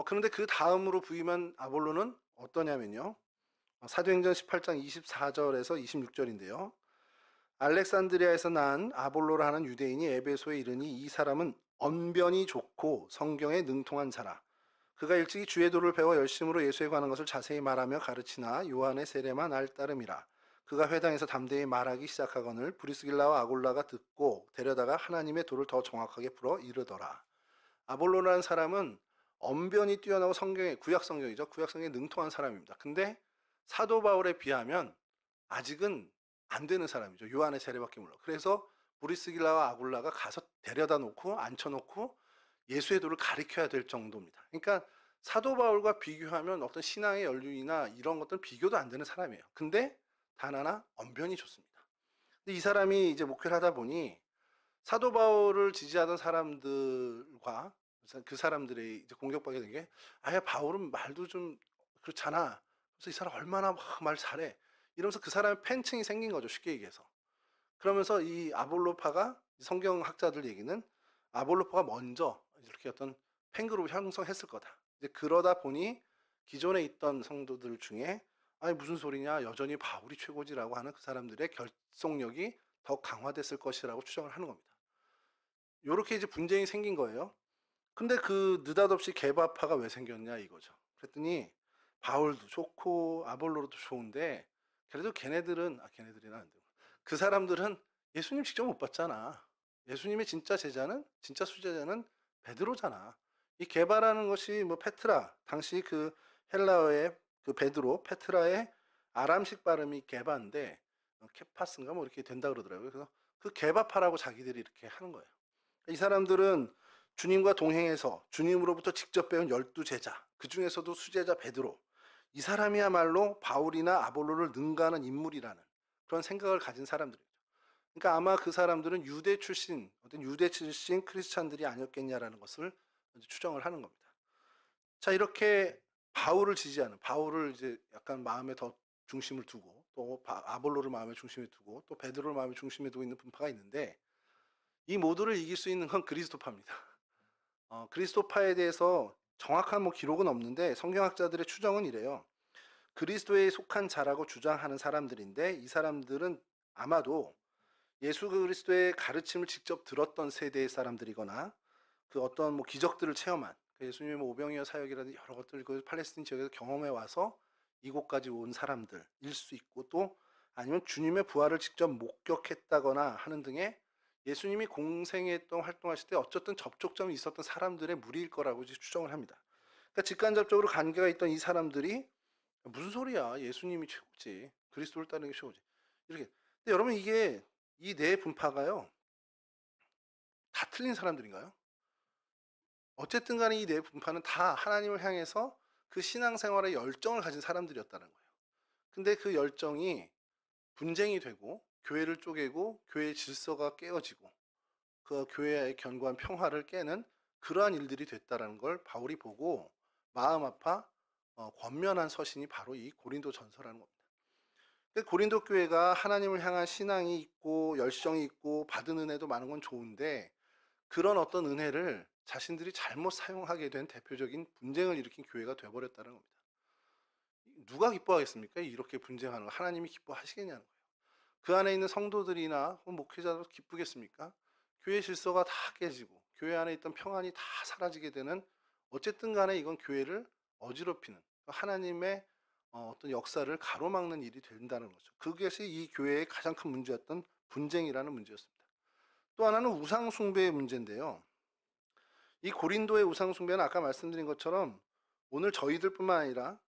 그런데 그 다음으로 부임한 아볼로는 어떠냐면요. 사도행전 18장 24절에서 26절인데요. 알렉산드리아에서 난 아볼로라는 유대인이 에베소에 이르니 이 사람은 언변이 좋고 성경에 능통한 자라. 그가 일찍이 주의 도를 배워 열심으로 예수에 관한 것을 자세히 말하며 가르치나 요한의 세례만 알 따름이라. 그가 회당에서 담대히 말하기 시작하거늘 브리스길라와 아골라가 듣고 데려다가 하나님의 도를 더 정확하게 풀어 이르더라. 아볼로라는 사람은 언변이 뛰어나고 성경에 구약 성경이죠. 구약 성경에 능통한 사람입니다. 근데 사도 바울에 비하면 아직은 안 되는 사람이죠. 요한의 세례밖에 몰라. 그래서 브리스길라와 아굴라가 가서 데려다 놓고 앉혀놓고 예수의 도를 가르쳐야 될 정도입니다. 그러니까 사도 바울과 비교하면 어떤 신앙의 연륜이나 이런 것들은 비교도 안 되는 사람이에요. 근데 단 하나 언변이 좋습니다. 근데 이 사람이 이제 목회를 하다 보니 사도 바울을 지지하던 사람들과 그 사람들의 이제 공격받게 된 게 아예 바울은 말도 좀 그렇잖아. 그래서 이 사람 얼마나 막 말 잘해. 이러면서 그 사람의 팬층이 생긴 거죠. 쉽게 얘기해서. 그러면서 이 아볼로파가 성경학자들 얘기는 아볼로파가 먼저 이렇게 어떤 팬그룹을 형성했을 거다. 이제 그러다 보니 기존에 있던 성도들 중에 아니 무슨 소리냐 여전히 바울이 최고지라고 하는 그 사람들의 결속력이 더 강화됐을 것이라고 추정을 하는 겁니다. 요렇게 이제 분쟁이 생긴 거예요. 근데 그 느닷없이 개바파가 왜 생겼냐 이거죠. 그랬더니 바울도 좋고 아볼로도 좋은데 그래도 걔네들이나 안 되고 그 사람들은 예수님 직접 못 봤잖아. 예수님의 진짜 제자는 진짜 수제자는 베드로잖아. 이 게바라는 것이 뭐 페트라 당시 그 헬라어의 그 베드로 페트라의 아람식 발음이 게바인데 케파스인가 뭐 이렇게 된다 그러더라고요. 그래서 그 게바파라고 자기들이 이렇게 하는 거예요. 이 사람들은 주님과 동행해서 주님으로부터 직접 배운 12제자, 그 중에서도 수제자 베드로, 이 사람이야말로 바울이나 아볼로를 능가하는 인물이라는 그런 생각을 가진 사람들이죠. 그러니까 아마 그 사람들은 어떤 유대 출신 크리스찬들이 아니었겠냐라는 것을 추정을 하는 겁니다. 자, 이렇게 바울을 지지하는, 바울을 이제 약간 마음에 더 중심을 두고, 또 아볼로를 마음에 중심에 두고, 또 베드로를 마음에 중심에 두고 있는 분파가 있는데, 이 모두를 이길 수 있는 건 그리스도파입니다. 그리스도파에 대해서 정확한 뭐 기록은 없는데 성경학자들의 추정은 이래요. 그리스도에 속한 자라고 주장하는 사람들인데 이 사람들은 아마도 예수 그리스도의 가르침을 직접 들었던 세대의 사람들이거나 그 어떤 뭐 기적들을 체험한 예수님의 뭐 오병이어 사역이라든지 여러 것들 그 팔레스틴 지역에서 경험해 와서 이곳까지 온 사람들일 수 있고 또 아니면 주님의 부활을 직접 목격했다거나 하는 등의 예수님이 공생했던 활동하실 때 어쨌든 접촉점이 있었던 사람들의 무리일 거라고 추정을 합니다. 그러니까 직간접적으로 관계가 있던 이 사람들이 무슨 소리야? 예수님이 최고지. 그리스도를 따르는 게 최고지. 이렇게. 근데 여러분 이게 이 네 분파가요. 다 틀린 사람들인가요? 어쨌든 간에 이 네 분파는 다 하나님을 향해서 그 신앙생활에 열정을 가진 사람들이었다는 거예요. 근데 그 열정이 분쟁이 되고 교회를 쪼개고 교회의 질서가 깨어지고 그 교회의 견고한 평화를 깨는 그러한 일들이 됐다는 걸 바울이 보고 마음 아파 권면한 서신이 바로 이 고린도 전서라는 겁니다. 고린도 교회가 하나님을 향한 신앙이 있고 열정이 있고 받은 은혜도 많은 건 좋은데 그런 어떤 은혜를 자신들이 잘못 사용하게 된 대표적인 분쟁을 일으킨 교회가 되어버렸다는 겁니다. 누가 기뻐하겠습니까? 이렇게 분쟁하는 거 하나님이 기뻐하시겠냐는 거예요. 그 안에 있는 성도들이나 목회자도 기쁘겠습니까? 교회 질서가 다 깨지고 교회 안에 있던 평안이 다 사라지게 되는 어쨌든 간에 이건 교회를 어지럽히는 하나님의 어떤 역사를 가로막는 일이 된다는 거죠. 그것이 이 교회의 가장 큰 문제였던 분쟁이라는 문제였습니다. 또 하나는 우상 숭배의 문제인데요. 이 고린도의 우상 숭배는 아까 말씀드린 것처럼 오늘 저희들뿐만 아니라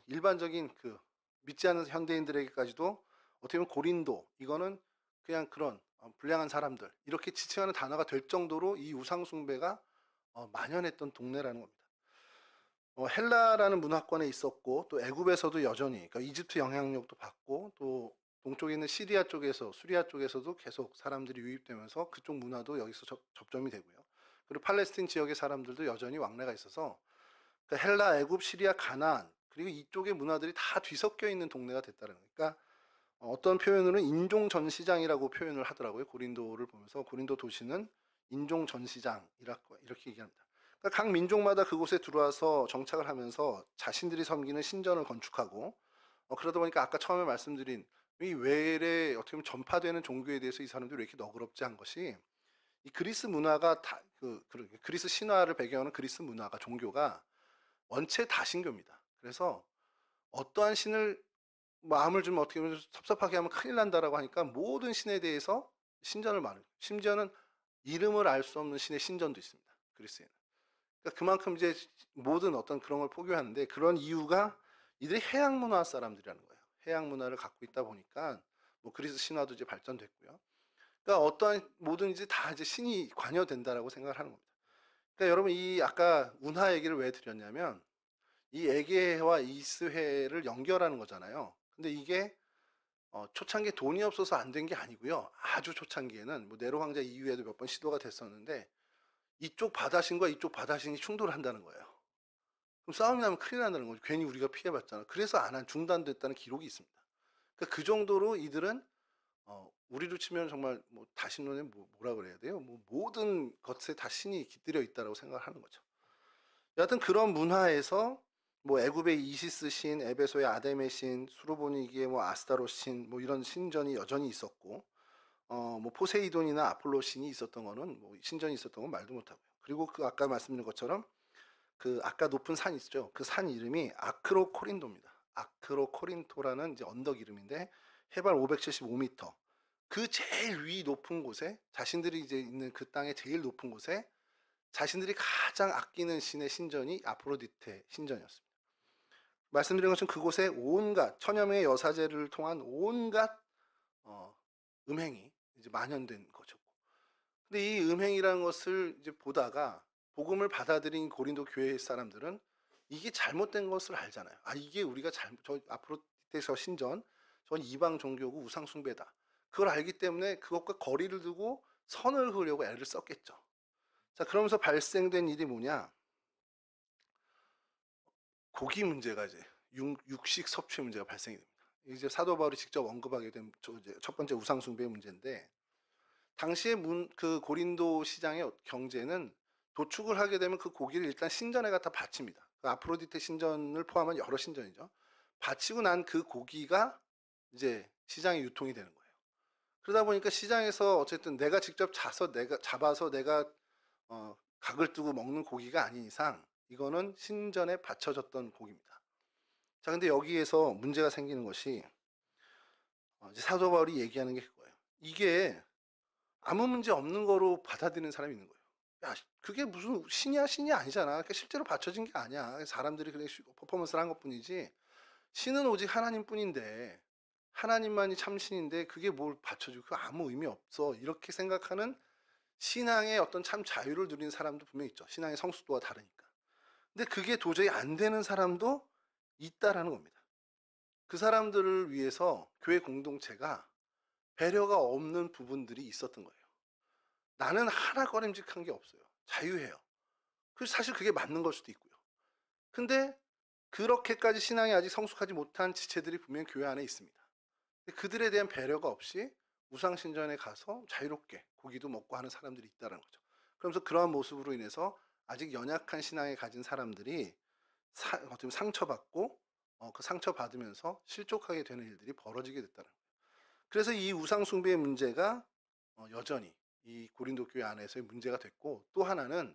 일반적인 그 믿지 않는 현대인들에게까지도 어떻게 보면 고린도 이거는 그냥 그런 불량한 사람들 이렇게 지칭하는 단어가 될 정도로 이 우상 숭배가 만연했던 동네라는 겁니다. 헬라라는 문화권에 있었고 또 애굽에서도 여전히 그러니까 이집트 영향력도 받고 또 동쪽에 있는 시리아 쪽에서 수리아 쪽에서도 계속 사람들이 유입되면서 그쪽 문화도 여기서 접점이 되고요. 그리고 팔레스틴 지역의 사람들도 여전히 왕래가 있어서 그러니까 헬라, 애굽, 시리아, 가나안 그리고 이쪽의 문화들이 다 뒤섞여 있는 동네가 됐다는 거예요. 그러니까 어떤 표현으로는 인종 전시장이라고 표현을 하더라고요. 고린도를 보면서 고린도 도시는 인종 전시장이라고 이렇게 얘기합니다. 그러니까 각 민족마다 그곳에 들어와서 정착을 하면서 자신들이 섬기는 신전을 건축하고 그러다 보니까 아까 처음에 말씀드린 이 외래 어떻게 보면 전파되는 종교에 대해서 이 사람들이 왜 이렇게 너그럽지 한 것이 이 그리스 문화가 그리스 신화를 배경으로 그리스 문화가 종교가 원체 다신교입니다. 그래서 어떠한 신을 마음을 좀 어떻게 보면 섭섭하게 하면 큰일 난다라고 하니까 모든 신에 대해서 신전을 말해요. 심지어는 이름을 알 수 없는 신의 신전도 있습니다. 그리스에는. 그러니까 그만큼 이제 모든 어떤 그런 걸 포교하는데 그런 이유가 이들이 해양 문화 사람들이라는 거예요. 해양 문화를 갖고 있다 보니까 뭐 그리스 신화도 이제 발전됐고요. 그러니까 어떠한 뭐든지 다 이제 신이 관여된다라고 생각을 하는 겁니다. 그러니까 여러분 이 아까 운하 얘기를 왜 드렸냐면 이 에게해와 이스해를 연결하는 거잖아요. 근데 이게 초창기에 돈이 없어서 안 된 게 아니고요. 아주 초창기에는 뭐 네로 황제 이후에도 몇 번 시도가 됐었는데 이쪽 바다신과 이쪽 바다신이 충돌한다는 거예요. 그럼 싸움이 나면 큰일 난다는 거죠. 괜히 우리가 피해봤잖아. 그래서 안 한 중단됐다는 기록이 있습니다. 그러니까 그 정도로 이들은 우리로 치면 정말 뭐 다신론에 뭐라 그래야 돼요? 뭐 모든 것에 다 신이 깃들여 있다라고 생각하는 거죠. 여하튼 그런 문화에서 뭐 애굽의 이시스 신, 에베소의 아데메 신, 수로보니기의 뭐 아스타로 신, 뭐 이런 신전이 여전히 있었고, 뭐 포세이돈이나 아폴로 신이 있었던 거는 뭐 신전이 있었던 건 말도 못하고요. 그리고 그 아까 말씀드린 것처럼 그 아까 높은 산 있죠. 그 산 이름이 아크로코린도입니다. 아크로코린토라는 이제 언덕 이름인데 해발 575m. 그 제일 위 높은 곳에 자신들이 이제 있는 그 땅의 제일 높은 곳에 자신들이 가장 아끼는 신의 신전이 아프로디테 신전이었습니다. 말씀드린 것처럼 그곳에 온갖 천여 명의 여사제를 통한 온갖 음행이 이제 만연된 거죠. 근데 이 음행이라는 것을 이제 보다가 복음을 받아들인 고린도 교회 사람들은 이게 잘못된 것을 알잖아요. 아 이게 우리가 저 아프로디테서 신전, 전 이방 종교고 우상 숭배다. 그걸 알기 때문에 그것과 거리를 두고 선을 그으려고 애를 썼겠죠. 자, 그러면서 발생된 일이 뭐냐? 고기 문제가 이제 육식 섭취 문제가 발생이 됩니다. 이제 사도 바울이 직접 언급하게 된 첫 번째 우상 숭배의 문제인데 당시에 그 고린도 시장의 경제는 도축을 하게 되면 그 고기를 일단 신전에 갖다 바칩니다. 그 아프로디테 신전을 포함한 여러 신전이죠. 바치고 난 그 고기가 이제 시장에 유통이 되는 거예요. 그러다 보니까 시장에서 어쨌든 내가 직접 잡아서 내가 각을 두고 먹는 고기가 아닌 이상 이거는 신전에 바쳐졌던 고기입니다. 자, 근데 여기에서 문제가 생기는 것이 이제 사도 바울이 얘기하는 게 그거예요. 이게 아무 문제 없는 거로 받아들이는 사람이 있는 거예요. 야, 그게 무슨 신이 아니잖아. 그러니까 실제로 바쳐진 게 아니야. 사람들이 그냥 퍼포먼스를 한 것뿐이지. 신은 오직 하나님뿐인데 하나님만이 참 신인데 그게 뭘 바쳐주고 그거 아무 의미 없어. 이렇게 생각하는 신앙의 어떤 참 자유를 누리는 사람도 분명히 있죠. 신앙의 성숙도가 다르니까. 근데 그게 도저히 안 되는 사람도 있다라는 겁니다. 그 사람들을 위해서 교회 공동체가 배려가 없는 부분들이 있었던 거예요. 나는 하나 꺼림직한 게 없어요. 자유해요. 그래서 사실 그게 맞는 걸 수도 있고요. 근데 그렇게까지 신앙이 아직 성숙하지 못한 지체들이 분명히 교회 안에 있습니다. 그들에 대한 배려가 없이 우상신전에 가서 자유롭게 고기도 먹고 하는 사람들이 있다는 거죠. 그러면서 그러한 모습으로 인해서 아직 연약한 신앙에 가진 사람들이 어떻게 상처받고 그 상처받으면서 실족하게 되는 일들이 벌어지게 됐다는 거예요. 그래서 이 우상숭배의 문제가 여전히 이 고린도 교회 안에서의 문제가 됐고 또 하나는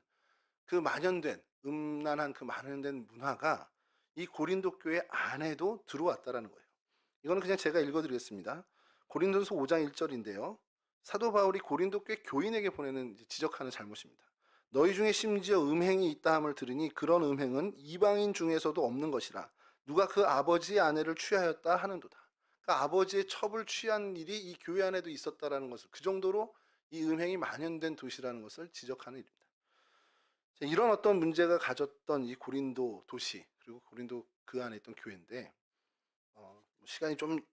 그 만연된 음란한 그 만연된 문화가 이 고린도 교회 안에도 들어왔다라는 거예요. 이거는 그냥 제가 읽어드리겠습니다. 고린도서 5장 1절인데요. 사도 바울이 고린도 교회 교인에게 보내는 지적하는 잘못입니다. 너희 중에 심지어 음행이 있다 함을 들으니 그런 음행은 이방인 중에서도 없는 것이라 누가 그 아버지의 아내를 취하였다 하는도다. 그러니까 그러니까 아버지의 첩을 취한 일이 이 교회 안에도 있었다라는 것을, 그 정도로 이 음행이 만연된 도시라는 것을 지적하는 일입니다. 자, 이런 어떤 문제가 가졌던 이 고린도 도시, 그리고 고린도 그 안에 있던 교회인데, 시간이 좀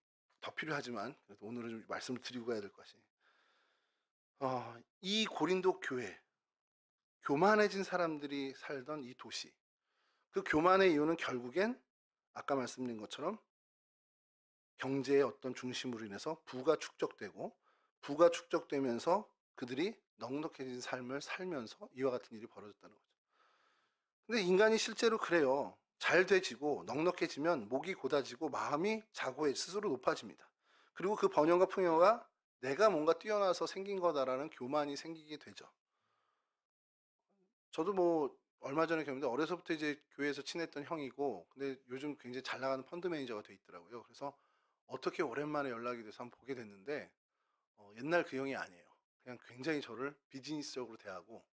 더 필요하지만 그래도 오늘은 좀 말씀을 드리고 가야 될 것이, 이 고린도 교회, 교만해진 사람들이 살던 이 도시, 그 교만의 이유는 결국엔 아까 말씀드린 것처럼 경제의 어떤 중심으로 인해서 부가 축적되고, 부가 축적되면서 그들이 넉넉해진 삶을 살면서 이와 같은 일이 벌어졌다는 거죠. 근데 인간이 실제로 그래요. 잘 돼지고 넉넉해지면 목이 고다지고 마음이 자고해 스스로 높아집니다. 그리고 그 번영과 풍요가 내가 뭔가 뛰어나서 생긴 거다라는 교만이 생기게 되죠. 저도 뭐 얼마 전에 경험인데, 어려서부터 이제 교회에서 친했던 형이고, 근데 요즘 굉장히 잘 나가는 펀드 매니저가 돼 있더라고요. 그래서 어떻게 오랜만에 연락이 돼서 한번 보게 됐는데, 옛날 그 형이 아니에요. 그냥 굉장히 저를 비즈니스적으로 대하고,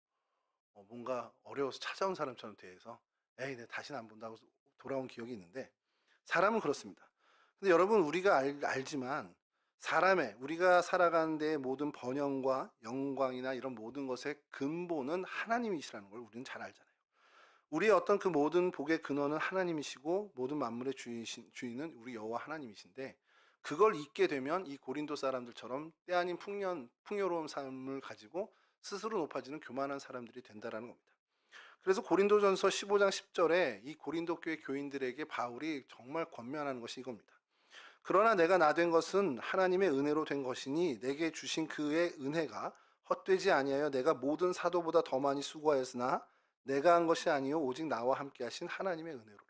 뭔가 어려워서 찾아온 사람처럼 대해서 에이, 내 다시는 안 본다고 돌아온 기억이 있는데, 사람은 그렇습니다. 근데 여러분, 우리가 알지만 우리가 살아가는 데의 모든 번영과 영광이나 이런 모든 것의 근본은 하나님이시라는 걸 우리는 잘 알잖아요. 우리의 어떤 그 모든 복의 근원은 하나님이시고, 모든 만물의 주인은 우리 여호와 하나님이신데, 그걸 잊게 되면 이 고린도 사람들처럼 때 아닌 풍요로운 삶을 가지고 스스로 높아지는 교만한 사람들이 된다라는 겁니다. 그래서 고린도전서 15장 10절에 이 고린도 교회 교인들에게 바울이 정말 권면하는 것이 이겁니다. 그러나 내가 나 된 것은 하나님의 은혜로 된 것이니 내게 주신 그의 은혜가 헛되지 아니하여 내가 모든 사도보다 더 많이 수고하였으나 내가 한 것이 아니요 오직 나와 함께 하신 하나님의 은혜로라.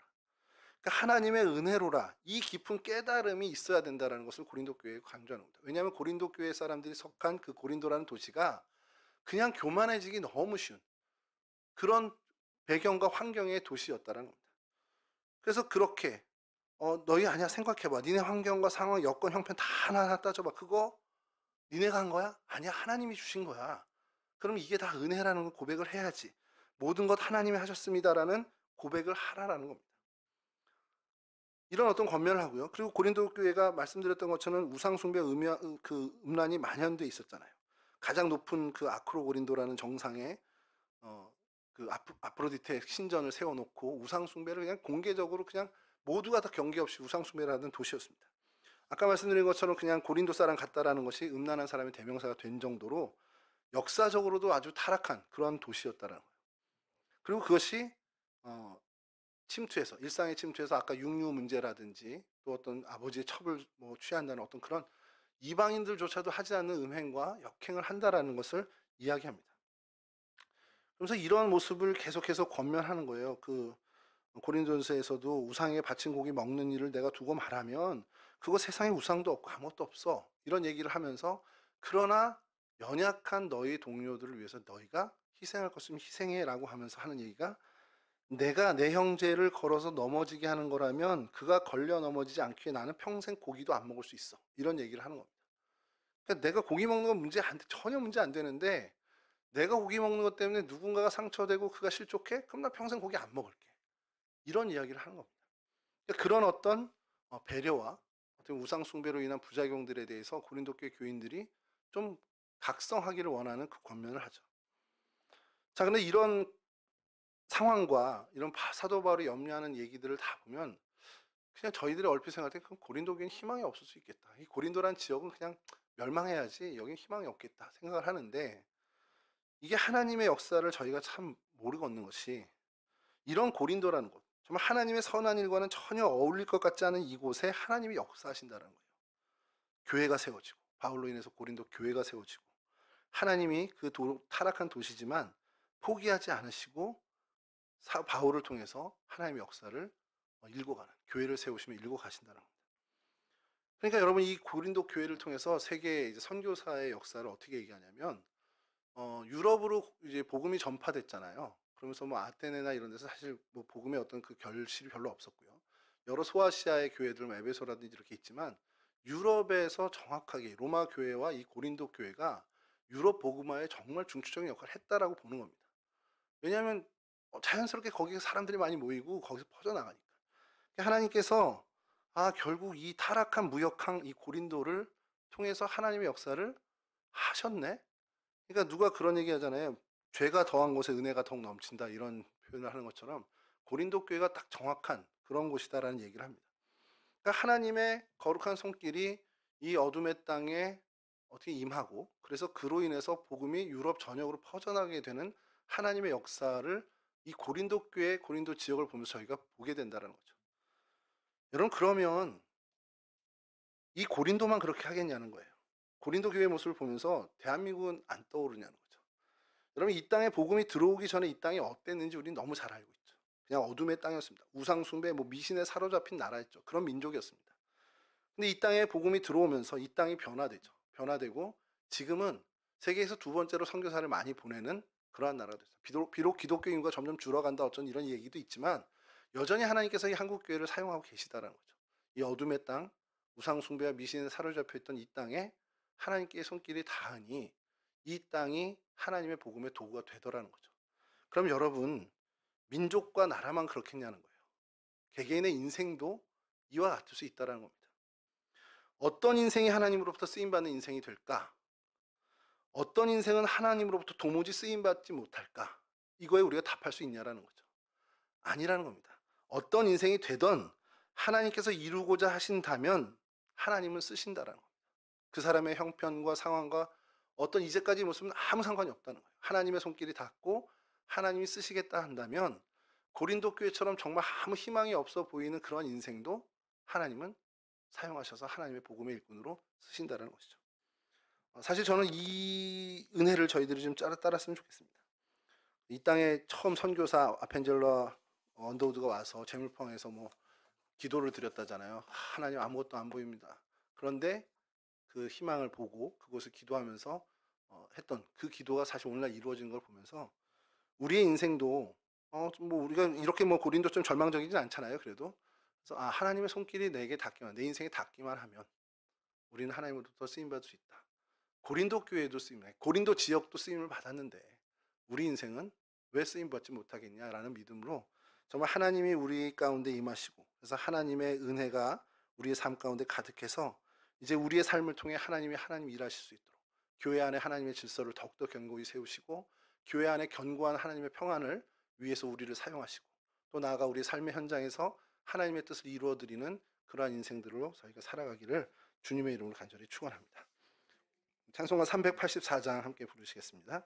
그러니까 하나님의 은혜로라, 이 깊은 깨달음이 있어야 된다는 것을 고린도 교회에 강조하는 겁니다. 왜냐하면 고린도 교회 사람들이 속한 그 고린도라는 도시가 그냥 교만해지기 너무 쉬운 그런 배경과 환경의 도시였다는 겁니다. 그래서 그렇게 너희 아니야, 생각해봐. 니네 환경과 상황, 여건, 형편 다 하나하나 따져봐. 그거 니네가 한 거야? 아니야, 하나님이 주신 거야. 그럼 이게 다 은혜라는 고백을 해야지. 모든 것 하나님이 하셨습니다라는 고백을 하라라는 겁니다. 이런 어떤 권면을 하고요. 그리고 고린도 교회가 말씀드렸던 것처럼 우상숭배 그 음란이 만연돼 있었잖아요. 가장 높은 그 아크로고린도라는 정상에 그 아프로디테 신전을 세워놓고 우상숭배를 그냥 공개적으로 그냥 모두가 다 경계 없이 우상숭배를 하는 도시였습니다. 아까 말씀드린 것처럼 그냥 고린도 사람 같다라는 것이 음란한 사람의 대명사가 된 정도로 역사적으로도 아주 타락한 그런 도시였다라는 거예요. 그리고 그것이 침투해서, 일상의 침투해서 아까 육류 문제라든지 또 어떤 아버지의 첩을 취한다는 어떤 그런 이방인들조차도 하지 않는 음행과 역행을 한다라는 것을 이야기합니다. 그래서 이러한 모습을 계속해서 권면하는 거예요. 그 고린도전서에서도 우상에 바친 고기 먹는 일을 내가 두고 말하면 그거 세상에 우상도 없고 아무것도 없어, 이런 얘기를 하면서, 그러나 연약한 너희 동료들을 위해서 너희가 희생할 것이면 희생해라고 하면서 하는 얘기가, 내가 내 형제를 걸어서 넘어지게 하는 거라면 그가 걸려 넘어지지 않기에 나는 평생 고기도 안 먹을 수 있어, 이런 얘기를 하는 겁니다. 그러니까 내가 고기 먹는 건 전혀 문제 안 되는데, 내가 고기 먹는 것 때문에 누군가가 상처되고 그가 실족해? 그럼 나 평생 고기 안 먹을게, 이런 이야기를 하는 겁니다. 그러니까 그런 어떤 배려와 어떤 우상 숭배로 인한 부작용들에 대해서 고린도 교회 교인들이 좀 각성하기를 원하는 그 권면을 하죠. 자, 근데 이런 상황과 이런 사도 바울이 염려하는 얘기들을 다 보면 그냥 저희들이 얼핏 생각할 때 그 고린도 교회는 희망이 없을 수 있겠다, 이 고린도란 지역은 그냥 멸망해야지, 여긴 희망이 없겠다 생각을 하는데, 이게 하나님의 역사를 저희가 참 모르고 있는 것이, 이런 고린도라는 곳, 정말 하나님의 선한 일과는 전혀 어울릴 것 같지 않은 이곳에 하나님이 역사하신다는 거예요. 교회가 세워지고, 바울로 인해서 고린도 교회가 세워지고, 하나님이 그 타락한 도시지만 포기하지 않으시고 바울을 통해서 하나님의 역사를 일궈 가는, 교회를 세우시며 일궈 가신다는 겁니다. 그러니까 여러분, 이 고린도 교회를 통해서 세계 이제 선교사의 역사를 어떻게 얘기하냐면, 유럽으로 이제 복음이 전파됐잖아요. 그러면서 뭐 아테네나 이런 데서 사실 뭐 복음의 어떤 그 결실이 별로 없었고요. 여러 소아시아의 교회들, 뭐 에베소라든지 이렇게 있지만, 유럽에서 정확하게 로마 교회와 이 고린도 교회가 유럽 복음화에 정말 중추적인 역할을 했다라고 보는 겁니다. 왜냐하면 자연스럽게 거기에 사람들이 많이 모이고 거기서 퍼져나가니까. 하나님께서 결국 이 타락한 무역한 이 고린도를 통해서 하나님의 역사를 하셨네. 그러니까 누가 그런 얘기 하잖아요. 죄가 더한 곳에 은혜가 더욱 넘친다, 이런 표현을 하는 것처럼 고린도 교회가 딱 정확한 그런 곳이다라는 얘기를 합니다. 그러니까 하나님의 거룩한 손길이 이 어둠의 땅에 어떻게 임하고, 그래서 그로 인해서 복음이 유럽 전역으로 퍼져나가게 되는 하나님의 역사를 이 고린도 교회, 고린도 지역을 보면서 저희가 보게 된다는 거죠. 여러분, 그러면 이 고린도만 그렇게 하겠냐는 거예요. 고린도 교회의 모습을 보면서 대한민국은 안 떠오르냐는 거죠. 여러분, 이 땅에 복음이 들어오기 전에 이 땅이 어땠는지 우리는 너무 잘 알고 있죠. 그냥 어둠의 땅이었습니다. 우상숭배, 미신에 사로잡힌 나라였죠. 그런 민족이었습니다. 근데 이 땅에 복음이 들어오면서 이 땅이 변화되죠. 변화되고 지금은 세계에서 두 번째로 선교사를 많이 보내는 그러한 나라가 됐어요. 비록 기독교 인구가 점점 줄어간다, 어쩐 이런 얘기도 있지만 여전히 하나님께서 이 한국 교회를 사용하고 계시다는 거죠. 이 어둠의 땅, 우상 숭배와 미신에 사로잡혀 있던 이 땅에 하나님께의 손길이 닿으니 이 땅이 하나님의 복음의 도구가 되더라는 거죠. 그럼 여러분, 민족과 나라만 그렇겠냐는 거예요. 개개인의 인생도 이와 같을 수 있다는 겁니다. 어떤 인생이 하나님으로부터 쓰임받는 인생이 될까? 어떤 인생은 하나님으로부터 도무지 쓰임받지 못할까? 이거에 우리가 답할 수 있냐라는 거죠. 아니라는 겁니다. 어떤 인생이 되던 하나님께서 이루고자 하신다면 하나님은 쓰신다라는 겁니다. 그 사람의 형편과 상황과 어떤 이제까지의 모습은 아무 상관이 없다는 거예요. 하나님의 손길이 닿고 하나님이 쓰시겠다 한다면 고린도 교회처럼 정말 아무 희망이 없어 보이는 그런 인생도 하나님은 사용하셔서 하나님의 복음의 일꾼으로 쓰신다는 것이죠. 사실 저는 이 은혜를 저희들이 좀 따랐으면 좋겠습니다. 이 땅에 처음 선교사 아펜젤러 언더우드가 와서 재물포항에서 기도를 드렸다잖아요. 하나님, 아무것도 안 보입니다. 그런데 그 희망을 보고 그곳을 기도하면서 했던 그 기도가 사실 오늘날 이루어진 걸 보면서 우리의 인생도 우리가 이렇게 고린도처럼 절망적이진 않잖아요. 그래서 하나님의 손길이 내게 닿기만, 내 인생에 닿기만 하면 우리는 하나님으로부터 쓰임 받을 수 있다. 고린도 교회도 고린도 지역도 쓰임을 받았는데 우리 인생은 왜 쓰임 받지 못하겠냐라는 믿음으로 정말 하나님이 우리 가운데 임하시고, 그래서 하나님의 은혜가 우리의 삶 가운데 가득해서 이제 우리의 삶을 통해 하나님 일하실 수 있도록 교회 안에 하나님의 질서를 더욱더 견고히 세우시고 교회 안에 견고한 하나님의 평안을 위해서 우리를 사용하시고, 또 나아가 우리 삶의 현장에서 하나님의 뜻을 이루어드리는 그러한 인생들로 저희가 살아가기를 주님의 이름으로 간절히 축원합니다. 찬송가 384장 함께 부르시겠습니다.